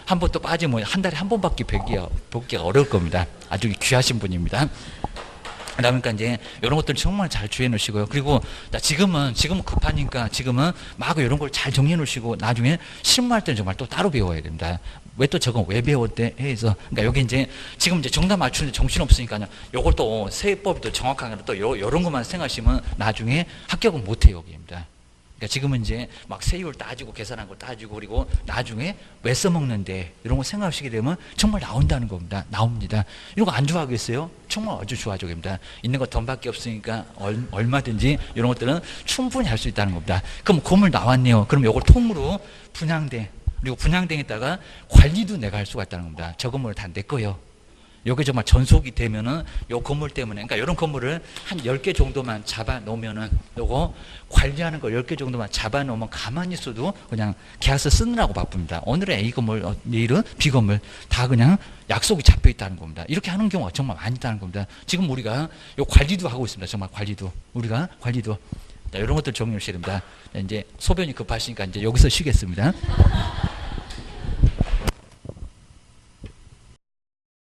한 번 또 빠지면 한 달에 한 번밖에 보기가 어려울 겁니다. 아주 귀하신 분입니다. 그러니까 이제 이런 것들 정말 잘 주의해 놓으시고요. 그리고 지금은 급하니까 지금은 마구 이런 걸 잘 정리해 놓으시고 나중에 실무할 때는 정말 또 따로 배워야 됩니다. 왜 또 저건 왜 배웠대 해서 그러니까 여기 이제 지금 이제 정답 맞추는데 정신 없으니까요. 요걸 또 세법이 또 정확하게 또 이런 것만 생각하시면 나중에 합격은 못 해요, 여기입니다. 그러니까 지금은 이제 막 세율 따지고 계산한 거 따지고 그리고 나중에 왜 써먹는데 이런 거 생각하시게 되면 정말 나온다는 겁니다. 나옵니다. 이런 거 안 좋아하겠어요? 정말 아주 좋아하죠. 있는 거 돈밖에 없으니까 얼마든지 이런 것들은 충분히 할 수 있다는 겁니다. 그럼 건물 나왔네요. 그럼 이걸 통으로 분양대 그리고 분양대에다가 관리도 내가 할 수가 있다는 겁니다. 저 건물 다 내 거예요. 여기 정말 전속이 되면은 요 건물 때문에, 그러니까 이런 건물을 한 10개 정도만 잡아 놓으면은 요거 관리하는 거 10개 정도만 잡아 놓으면 가만히 있어도 그냥 계약서 쓰느라고 바쁩니다. 오늘은 A 건물, 내일은 B 건물 다 그냥 약속이 잡혀 있다는 겁니다. 이렇게 하는 경우가 정말 많이 있다는 겁니다. 지금 우리가 요 관리도 하고 있습니다. 정말 우리가 관리도. 자, 이런 것들 정리하셔야 됩니다. 이제 소변이 급하시니까 이제 여기서 쉬겠습니다.